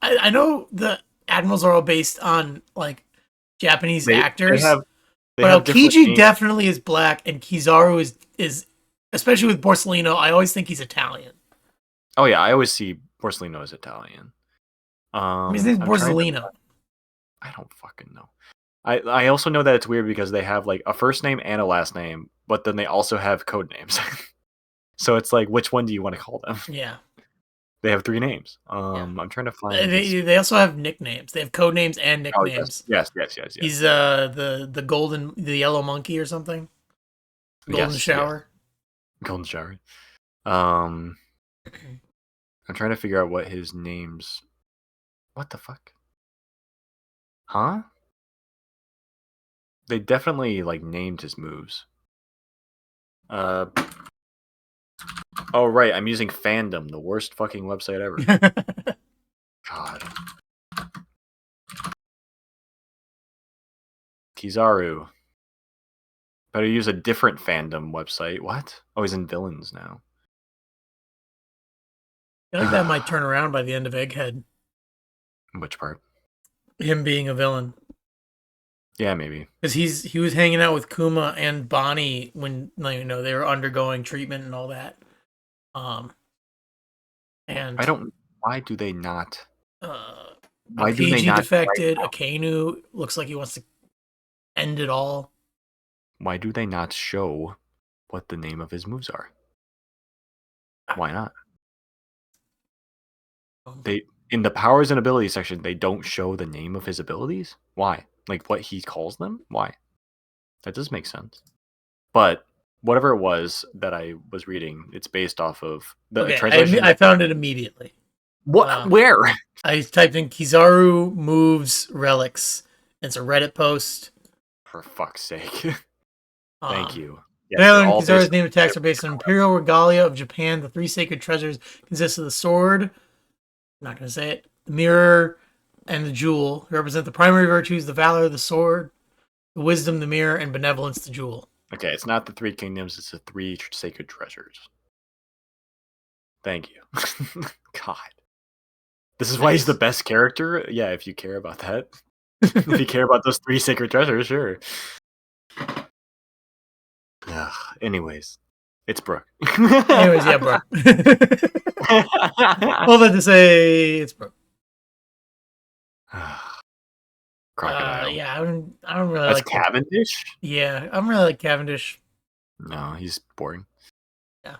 I know the admirals are all based on like Japanese actors. But Aokiji definitely is black, and Kizaru is especially with Borsalino. I always think he's Italian. Oh yeah, I always see Borsalino as Italian. His name's Borsalino. I don't fucking know. I also know that it's weird because they have like a first name and a last name, but then they also have code names. So it's like, which one do you want to call them? Yeah. They have 3 names. I'm trying to find. They also have nicknames. They have code names and nicknames. Oh, yes. He's the yellow monkey or something. Golden shower. Yeah. Golden shower. I'm trying to figure out what his name's. What the fuck? Huh? They definitely like named his moves. Oh right, I'm using Fandom, the worst fucking website ever. God. Kizaru. Better use a different Fandom website. What? Oh, he's in Villains now. I think that might turn around by the end of Egghead. Which part? Him being a villain. Yeah, maybe. Because he was hanging out with Kuma and Bonnie when they were undergoing treatment and all that. And why do they not? Why do they not defected? Akainu looks like he wants to end it all. Why do they not show what the name of his moves are? Why not? In the powers and abilities section, they don't show the name of his abilities? Why? Like what he calls them? Why? That does make sense. But whatever it was that I was reading, it's based off of the translation. I found it immediately. What? Where? I typed in Kizaru moves relics. It's a Reddit post. For fuck's sake. Thank you. Kizaru's name attacks are based on Imperial Regalia of Japan. The 3 sacred treasures consist of the sword. I'm not going to say it. The mirror and the jewel represent the primary virtues: the valor, the sword, the wisdom, the mirror, and benevolence, the jewel. Okay, it's not the 3 kingdoms, it's the 3 sacred treasures. Thank you. God. This is why he's the best character? Yeah, if you care about that. If you care about those 3 sacred treasures, sure. Anyways, it's Brooke. Anyways, yeah, Brooke. All that to say, it's Brooke. Crocodile. Yeah, I don't really That's like Cavendish? Yeah, I don't really like Cavendish. No, he's boring. Yeah.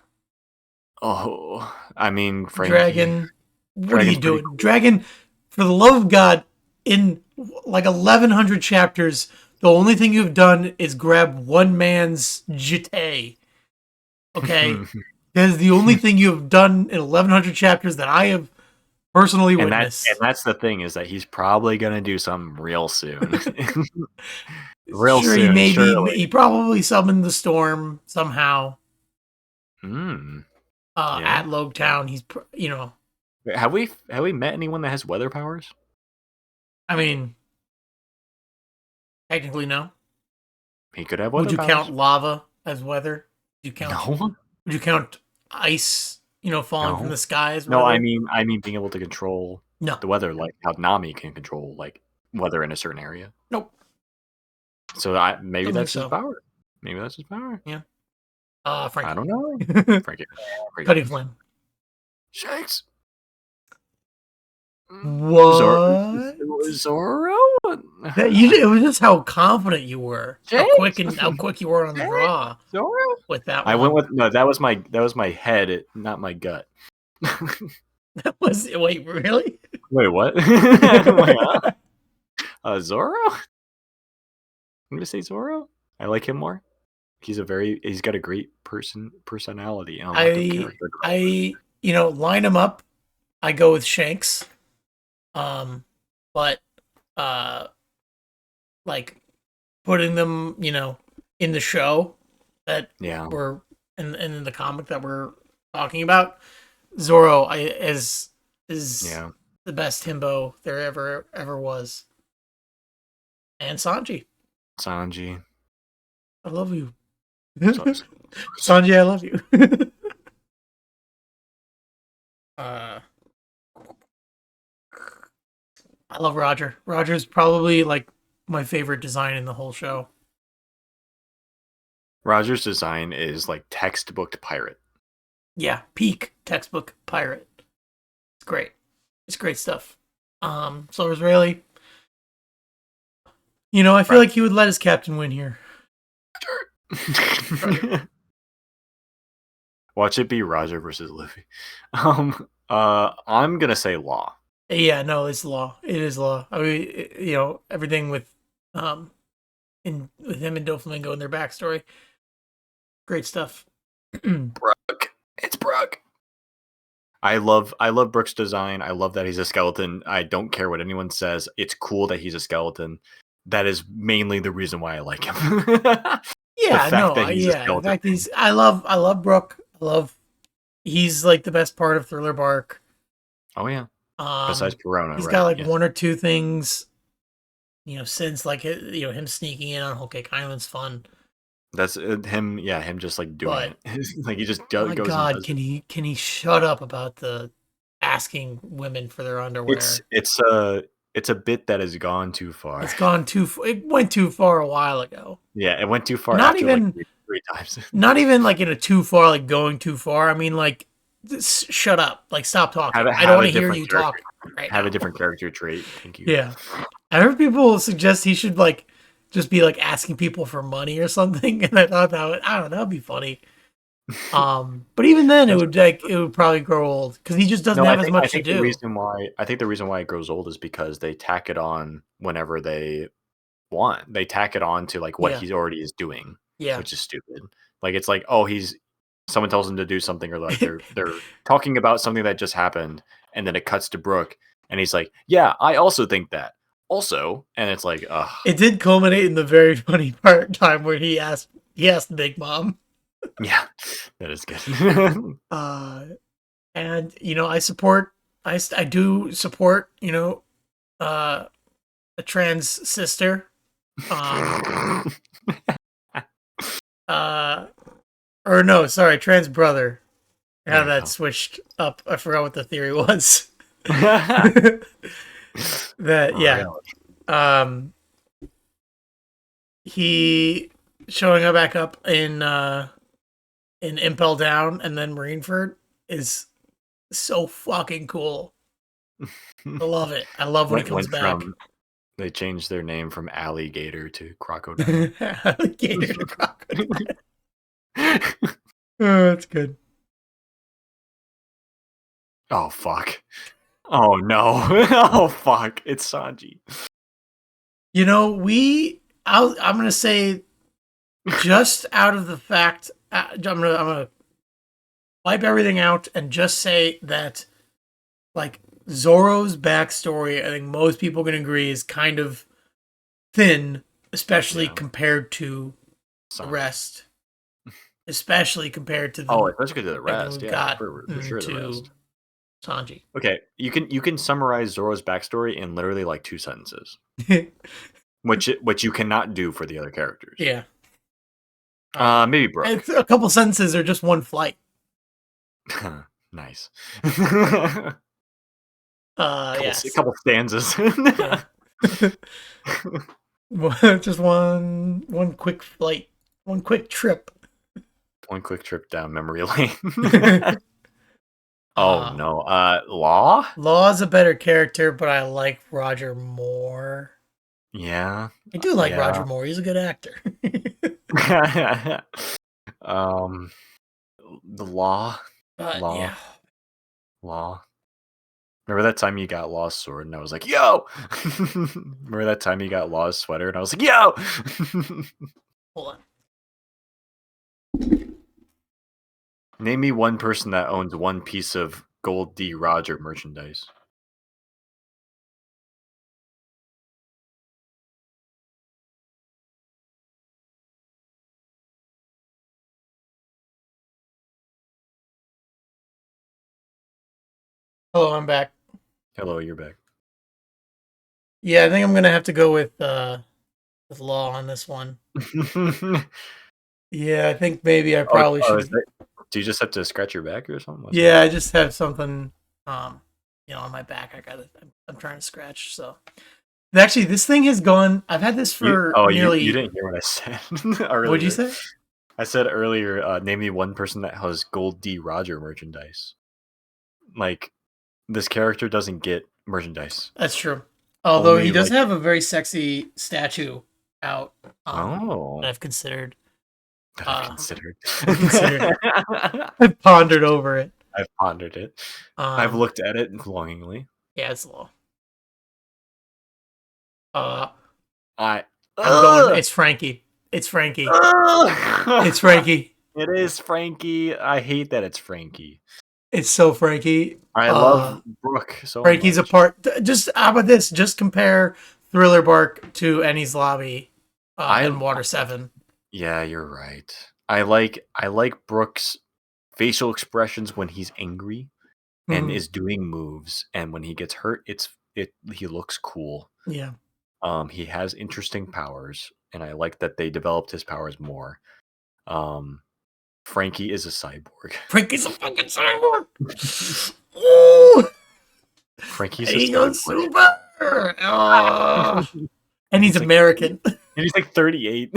Oh, I mean, Frankie. Dragon. What are you doing? Cool. Dragon, for the love of God, in like 1,100 chapters, the only thing you've done is grab one man's jite. Okay? That is the only thing you have done in 1,100 chapters that I have personally witnessed. And that's the thing, is that he's probably going to do something real soon. He probably summoned the storm somehow. Yeah. At Logetown, he's Have we met anyone that has weather powers? I mean, technically no. He could have weather Would you powers. count lava as weather? Would you count? No. Would you count ice? Falling from the sky as weather? No, I mean being able to control the weather, like how Nami can control like weather in a certain area. Nope. So maybe that's his power. Maybe that's his power. Yeah. Frankie. I don't know. Frankie. Cutting Flame. Shanks. What? Zoro? It was just how confident you were. How quick you were on the draw. Zoro? With that one. I went with that was my head, not my gut. Wait, really? Wait, what? Zoro? I'm gonna say Zoro. I like him more. He's got a great personality. I line him up. I go with Shanks. But like putting them, in the show that we're in the comic that we're talking about, Zoro is the best himbo there ever was. And Sanji, I love you. Sanji, I love you. I love Roger. Roger's probably like my favorite design in the whole show. Roger's design is like textbook pirate. Yeah, peak textbook pirate. It's great. It's great stuff. So Israeli. I feel like he would let his captain win here. Watch it be Roger versus Luffy. I'm gonna say Law. Yeah, no, it's Law. It is Law. I mean, everything with with him and Doflamingo and their backstory. Great stuff. Brook. It's Brook. I love Brook's design. I love that he's a skeleton. I don't care what anyone says. It's cool that he's a skeleton. That is mainly the reason why I like him. Yeah, In fact, I love Brook. He's like the best part of Thriller Bark. Oh yeah. Besides Corona, he's got like one or two things. Since like him sneaking in on Whole Cake Island's fun. That's him. Yeah, him just like doing it. Like he just goes. Oh my God, can he shut up about the asking women for their underwear? It's a bit that has gone too far. It went too far a while ago. Yeah, it went too far. Not even like three times. Not even like in a too far, like going too far. I mean, like, shut up. Like, stop talking. I don't want to hear you talk. Have a different character trait. Thank you. Yeah, I heard people suggest he should like just be like asking people for money or something, and I thought that'd be funny. But even then, it would probably grow old because he just doesn't have as much to do. I think the reason why it grows old is because they tack it on whenever they want. They tack it on to like what he already is doing. Yeah, which is stupid. Like it's like, oh, someone tells him to do something, or like they're talking about something that just happened, and then it cuts to Brook, and he's like, yeah, I also think that. Also, and it's like, ugh. It did culminate in the very funny time where he asked Big Mom. Yeah, that is good. And I do support a trans sister. Or no, sorry, trans brother. How that switched up. I forgot what the theory was. He showing back up in Impel Down and then Marineford is so fucking cool. I love it. I love when he comes back. They changed their name from Alligator to Crocodile. Alligator to Crocodile. Oh, that's good. Oh fuck. Oh no. Oh fuck. It's Sanji. I'm gonna say, just out of the fact, I'm gonna wipe everything out and just say that, like, Zoro's backstory, I think most people can agree, is kind of thin, especially compared to the rest. especially compared to especially to the rest. we've Yeah, got for sure the to rest. Sanji. Okay, you can summarize Zoro's backstory in literally like 2 sentences, which you cannot do for the other characters. Yeah. Maybe Brooke. A couple sentences are just one flight. Nice. Yes. A couple stanzas. Yeah. Just one quick flight, one quick trip. One quick trip down memory lane. Oh no. Law? Law's a better character, but I like Roger more. Yeah. I do like Roger Moore. He's a good actor. The law. Yeah. Law. Remember that time you got Law's sword and I was like, yo! Remember that time you got Law's sweater and I was like, yo! Hold on. Name me one person that owns one piece of Gold D. Roger merchandise. Hello, I'm back. Hello, you're back. Yeah, I think I'm gonna have to go with Law on this one. Yeah, I think maybe I probably should. Do you just have to scratch your back or something? Yeah, I just have something, on my back. I'm trying to scratch. So, actually, this thing has gone. I've had this for nearly. You didn't hear what I said earlier. What'd you say? I said earlier. Name me one person that has Gold D. Roger merchandise. Like, this character doesn't get merchandise. That's true. Although he does have a very sexy statue out. That I've considered. I've pondered over it. I've pondered it. I've looked at it longingly. Yeah, it's Law. It's Frankie. It's Frankie. It's Frankie. It is Frankie. I hate that it's Frankie. It's so Frankie. I love Brooke so Frankie's much. a part. Just how about this? Just compare Thriller Bark to Ennie's Lobby and Water 7. Yeah, you're right. I like Brooke's facial expressions when he's angry and is doing moves, and when he gets hurt, he looks cool. Yeah. He has interesting powers, and I like that they developed his powers more. Frankie is a cyborg. Frankie's a fucking cyborg. Ooh. Frankie's a cyborg. Super. Oh. And he's American. And he's like 38.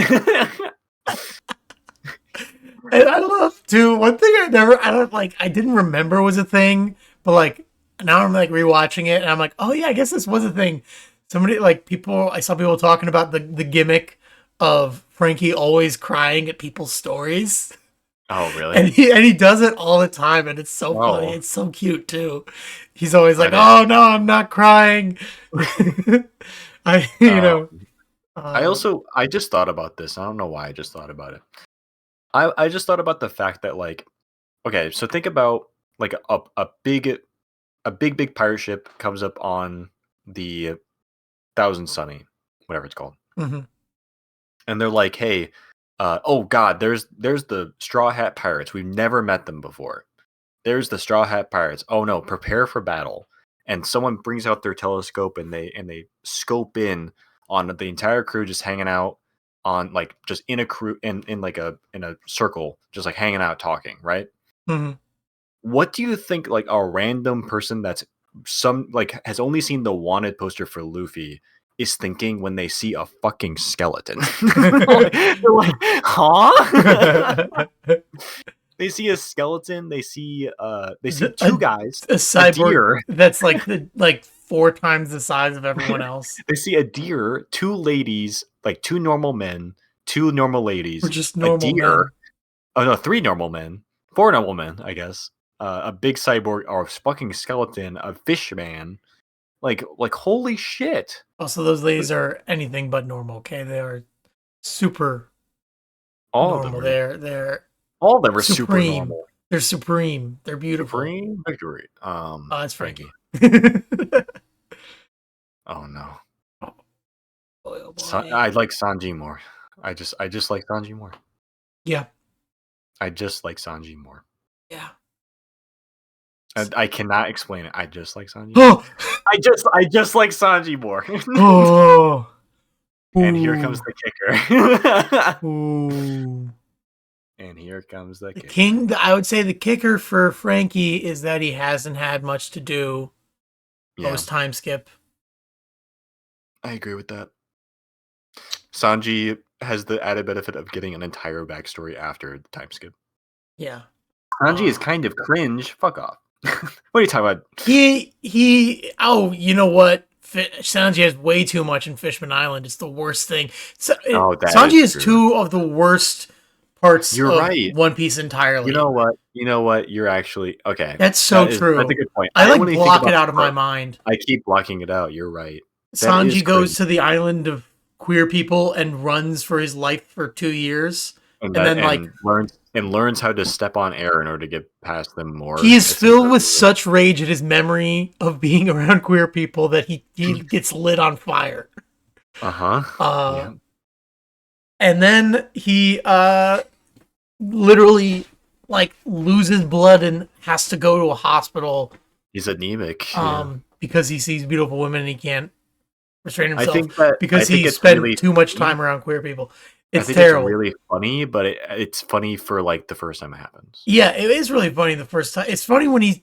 And I love too. One thing I didn't remember was a thing, but like now I'm like rewatching it and I'm like, oh yeah, I guess this was a thing. I saw people talking about the gimmick of Frankie always crying at people's stories. Oh really? And he does it all the time, and it's so funny. It's so cute too. He's always like, "Oh no, I'm not crying." I just thought about this. I don't know why I just thought about it. I just thought about the fact that, like, okay, so think about like a big pirate ship comes up on the Thousand Sunny, whatever it's called, and they're like, hey. Oh God, there's the Straw Hat Pirates. We've never met them before. There's the Straw Hat Pirates. Oh no, prepare for battle. And someone brings out their telescope and they scope in on the entire crew just hanging out on like just in a crew in a circle, just like hanging out talking, right? Mm-hmm. What do you think like a random person that's has only seen the wanted poster for Luffy is thinking when they see a fucking skeleton? They're like, huh? They see a skeleton. They see two guys, a cyborg that's like 4 times the size of everyone else. They see a deer, 2 ladies, like 2 normal men, 2 normal ladies, or just normal a deer. Men. Oh no, 3 normal men, 4 normal men, I guess. A big cyborg or a fucking skeleton, a fish man. Like holy shit. Also, those ladies are anything but normal, okay? They are super all normal. Of them they're all of them are super normal. They're supreme. They're beautiful. Supreme victory. It's Frankie. Oh no. Oh, boy. I like Sanji more. I just like Sanji more. Yeah. I just like Sanji more. Yeah. I cannot explain it. I just like Sanji. Oh, I just like Sanji more. oh. And here comes the kicker. Ooh. And here comes the kicker. King. I would say the kicker for Frankie is that he hasn't had much to do post time skip. I agree with that. Sanji has the added benefit of getting an entire backstory after the time skip. Yeah. Sanji is kind of cringe. Fuck off. What are you talking about? Oh, you know what? Sanji has way too much in Fishman Island. It's the worst thing. Sanji is two of the worst parts of One Piece entirely. You know what? You're actually okay. That's so true. That's a good point. I like block it out of my mind. I keep blocking it out. You're right. Sanji goes to the island of queer people and runs for his life for 2 years, and then learns how to step on air in order to get past them more. He is filled with such rage at his memory of being around queer people that he gets lit on fire. Yeah. And then he literally like loses blood and has to go to a hospital. He's anemic. Because he sees beautiful women and he can't restrain himself. I think that because he spent too much time around queer people. It's terrible. It's really funny, but it's funny for like the first time it happens. Yeah, it is really funny the first time. It's funny when he's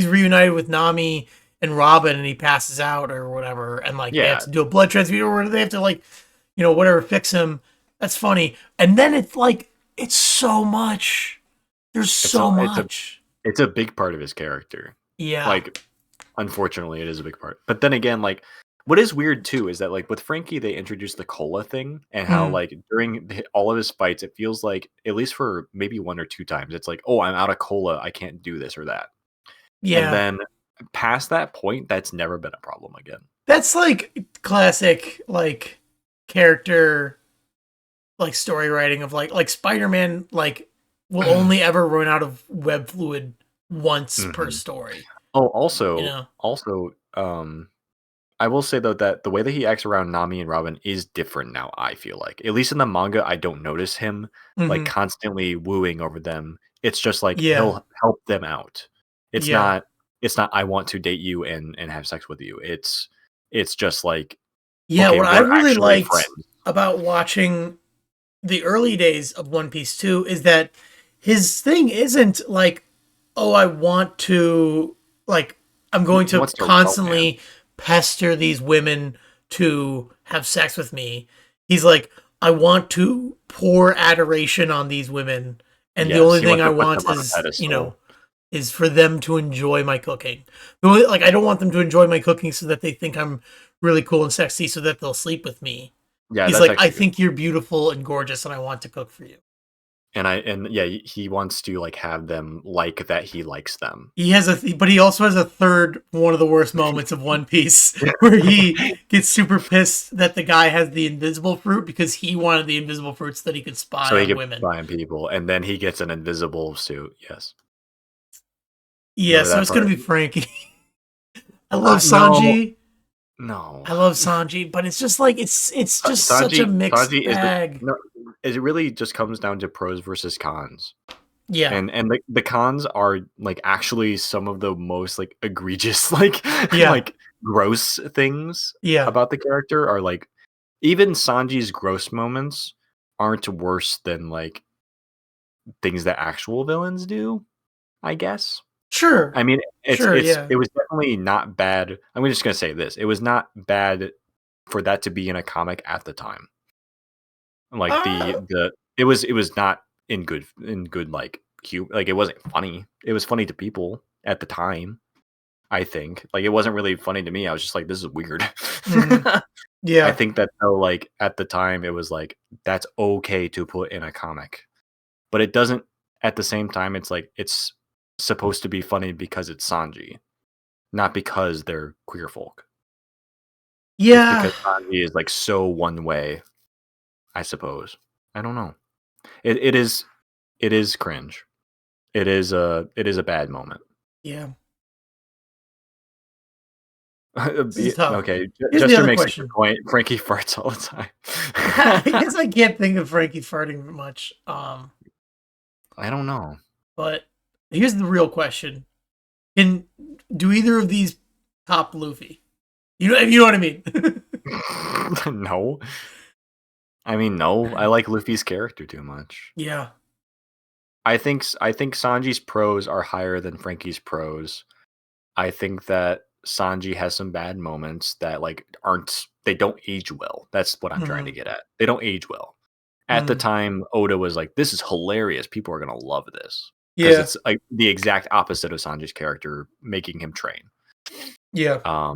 reunited with Nami and Robin and he passes out or whatever, and they have to do a blood transfusion or they have to whatever fix him. That's funny. And then it's so much. There's so much. It's a big part of his character. Yeah. Unfortunately, it is a big part. But then again, what is weird too is that with Frankie they introduced the cola thing and how during all of his fights it feels like at least for maybe 1 or 2 times it's like, oh, I'm out of cola, I can't do this or that. Yeah. And then past that point, that's never been a problem again. That's classic character story writing of Spider-Man will only ever run out of web fluid once per story. Oh, also, I will say though that the way that he acts around Nami and Robin is different now. I feel like, at least in the manga, I don't notice him constantly wooing over them. It's just he'll help them out. It's not. I want to date you and have sex with you. It's just okay, what I really liked about watching the early days of One Piece 2 is that his thing isn't oh, I want to I'm going to constantly pester these women to have sex with me. He's I want to pour adoration on these women, and the only thing I want is for them to enjoy my cooking. I don't want them to enjoy my cooking so that they think I'm really cool and sexy so that they'll sleep with me. Yeah, he's I think you're beautiful and gorgeous and I want to cook for you. And he wants to have them that he likes them. But he also has a third one of the worst moments of One Piece where he gets super pissed that the guy has the invisible fruit because he wanted the invisible fruit so that he could spy on women. Spy on people, and then he gets an invisible suit. Yes. Yeah, so it's gonna be Frankie. I love Sanji. No, I love Sanji, but it's just it's just Sanji, such a mixed bag. It really just comes down to pros versus cons. Yeah, and the cons are actually some of the most egregious gross things. About the character are even Sanji's gross moments aren't worse than things that actual villains do, I guess. Sure. I mean, it was definitely not bad. I'm just gonna say this: it was not bad for that to be in a comic at the time. It was not in good cute. It wasn't funny. It was funny to people at the time. I think it wasn't really funny to me. I was just this is weird. Mm-hmm. Yeah, I think that though at the time it was that's okay to put in a comic, but it doesn't. At the same time, it's it's supposed to be funny because it's Sanji, not because they're queer folk. Yeah, it's because Sanji is so one way, I suppose. I don't know. It is cringe. It is a bad moment. Yeah. Okay, Jester makes a good point. Frankie farts all the time. I guess I can't think of Frankie farting much. I don't know. But here's the real question: do either of these top Luffy? You know what I mean? No. I mean, no. I like Luffy's character too much. Yeah. I think Sanji's pros are higher than Frankie's pros. I think that Sanji has some bad moments that they don't age well. That's what I'm trying to get at. They don't age well. At the time, Oda was like, "This is hilarious. People are gonna love this." Because it's like the exact opposite of Sanji's character, making him train. Yeah.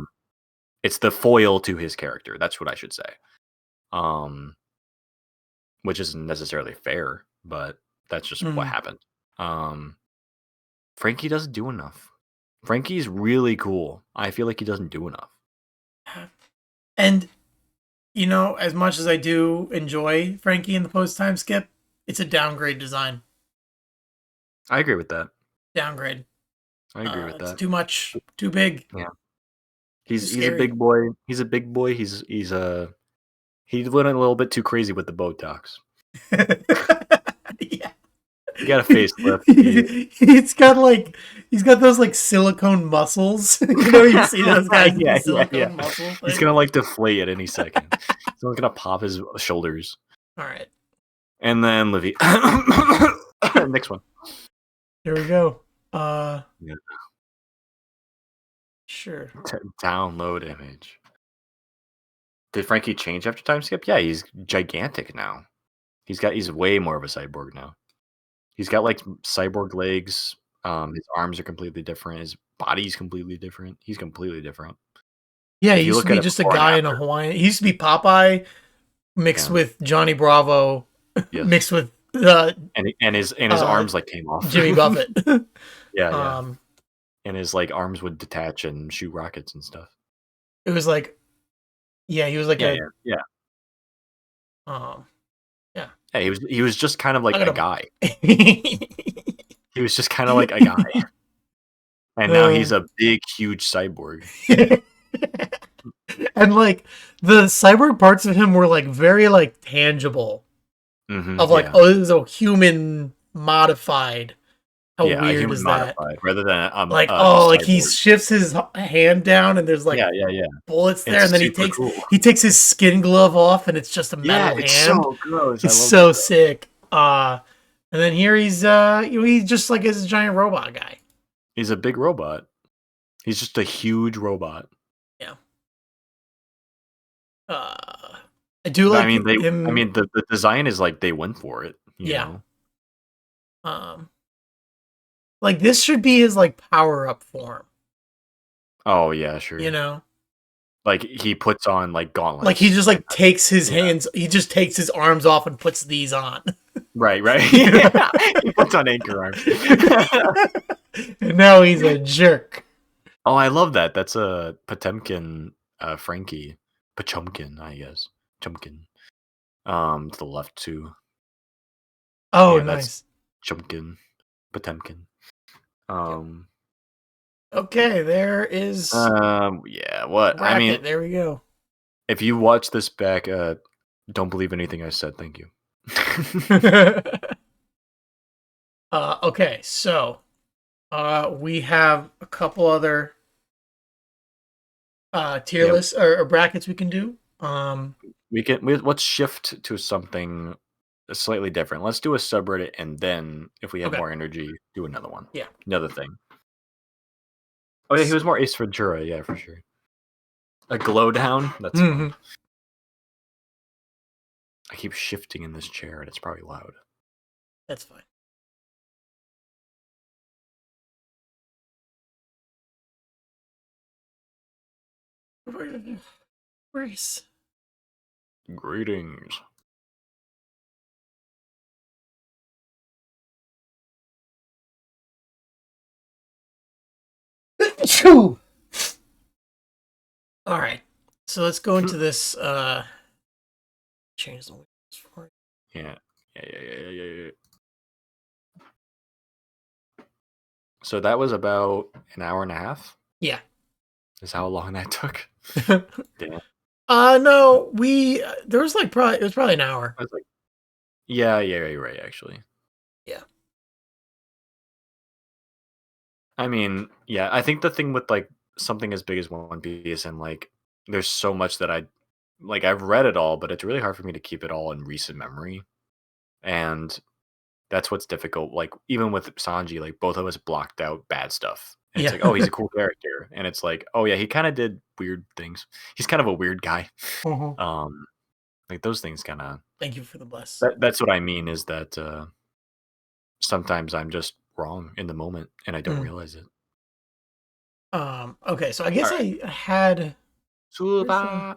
It's the foil to his character. That's what I should say. Which isn't necessarily fair, but that's just what happened. Frankie doesn't do enough. Frankie's really cool. I feel like he doesn't do enough. And, as much as I do enjoy Frankie in the post-time skip, it's a downgrade design. I agree with that. Downgrade. I agree with that. It's too much, too big. Yeah. He's a big boy. He's a big boy. He went a little bit too crazy with the Botox. Yeah. He got a facelift. He's got those silicone muscles. You see those guys with silicone muscles. He's gonna deflate at any second. He's gonna pop his shoulders. All right. And then Livy. Next one. Here we go. Yeah. Sure. Download image. Did Frankie change after time skip? Yeah, he's gigantic now. He's way more of a cyborg now. He's got cyborg legs. His arms are completely different. His body's completely different. He's completely different. Yeah, he used to be just a guy in a Hawaiian. He used to be Popeye mixed with Johnny Bravo, mixed with and his arms came off. Jimmy Buffett. Yeah. And his arms would detach and shoot rockets and stuff. It was he was he was just kind of a guy. He was just kind of like a guy. And now he's a big, huge cyborg. And the cyborg parts of him were very tangible. Of this is a human modified. How weird is that? Rather than he shifts his hand down and there's bullets there, and then he takes his skin glove off and it's just a metal hand. So gross. It's so sick. And then here he's just is a giant robot guy. He's a big robot. He's just a huge robot. Yeah. I do like. The design is they went for it. You know? This should be his power up form. Oh yeah, sure. He puts on gauntlets. He just takes his hands. He just takes his arms off and puts these on. Right. Yeah. He puts on anchor arms. And now he's a jerk. Oh, I love that. That's a Potemkin Frankie. Pachumkin, I guess. Chumkin. To the left too. Oh, nice. Chumkin. Potemkin. Okay, there is. Yeah. What? Bracket, there we go. If you watch this back, don't believe anything I said. Thank you. Okay, so we have a couple other tier lists or brackets we can do. Let's shift to something slightly different. Let's do a subreddit, and then if we have more energy, do another one. Yeah, another thing. Oh yeah, he was more Ace Ventura. Yeah, for sure. A glow down. That's fun. I keep shifting in this chair, and it's probably loud. That's fine. Grace. Greetings. All right, so let's go into this. Change the words for it. Yeah. So that was about an hour and a half. Yeah, is how long that took. Damn. No, there was it was probably an hour. I was yeah, you're right, actually. Yeah. I mean, yeah, I think the thing with like something as big as One Piece and like there's so much that I've read it all, but it's really hard for me to keep it all in recent memory. And that's what's difficult. Like even with Sanji, like both of us blocked out bad stuff. And it's Yeah. like, oh, he's a cool character. And it's like, oh yeah, he kind of did weird things. He's kind of a weird guy. Uh-huh. Like those things kind of Thank you for the bless. that's what I mean is that sometimes I'm just wrong in the moment and I don't Mm. realize it. Okay, so I guess All right. I had where's Super.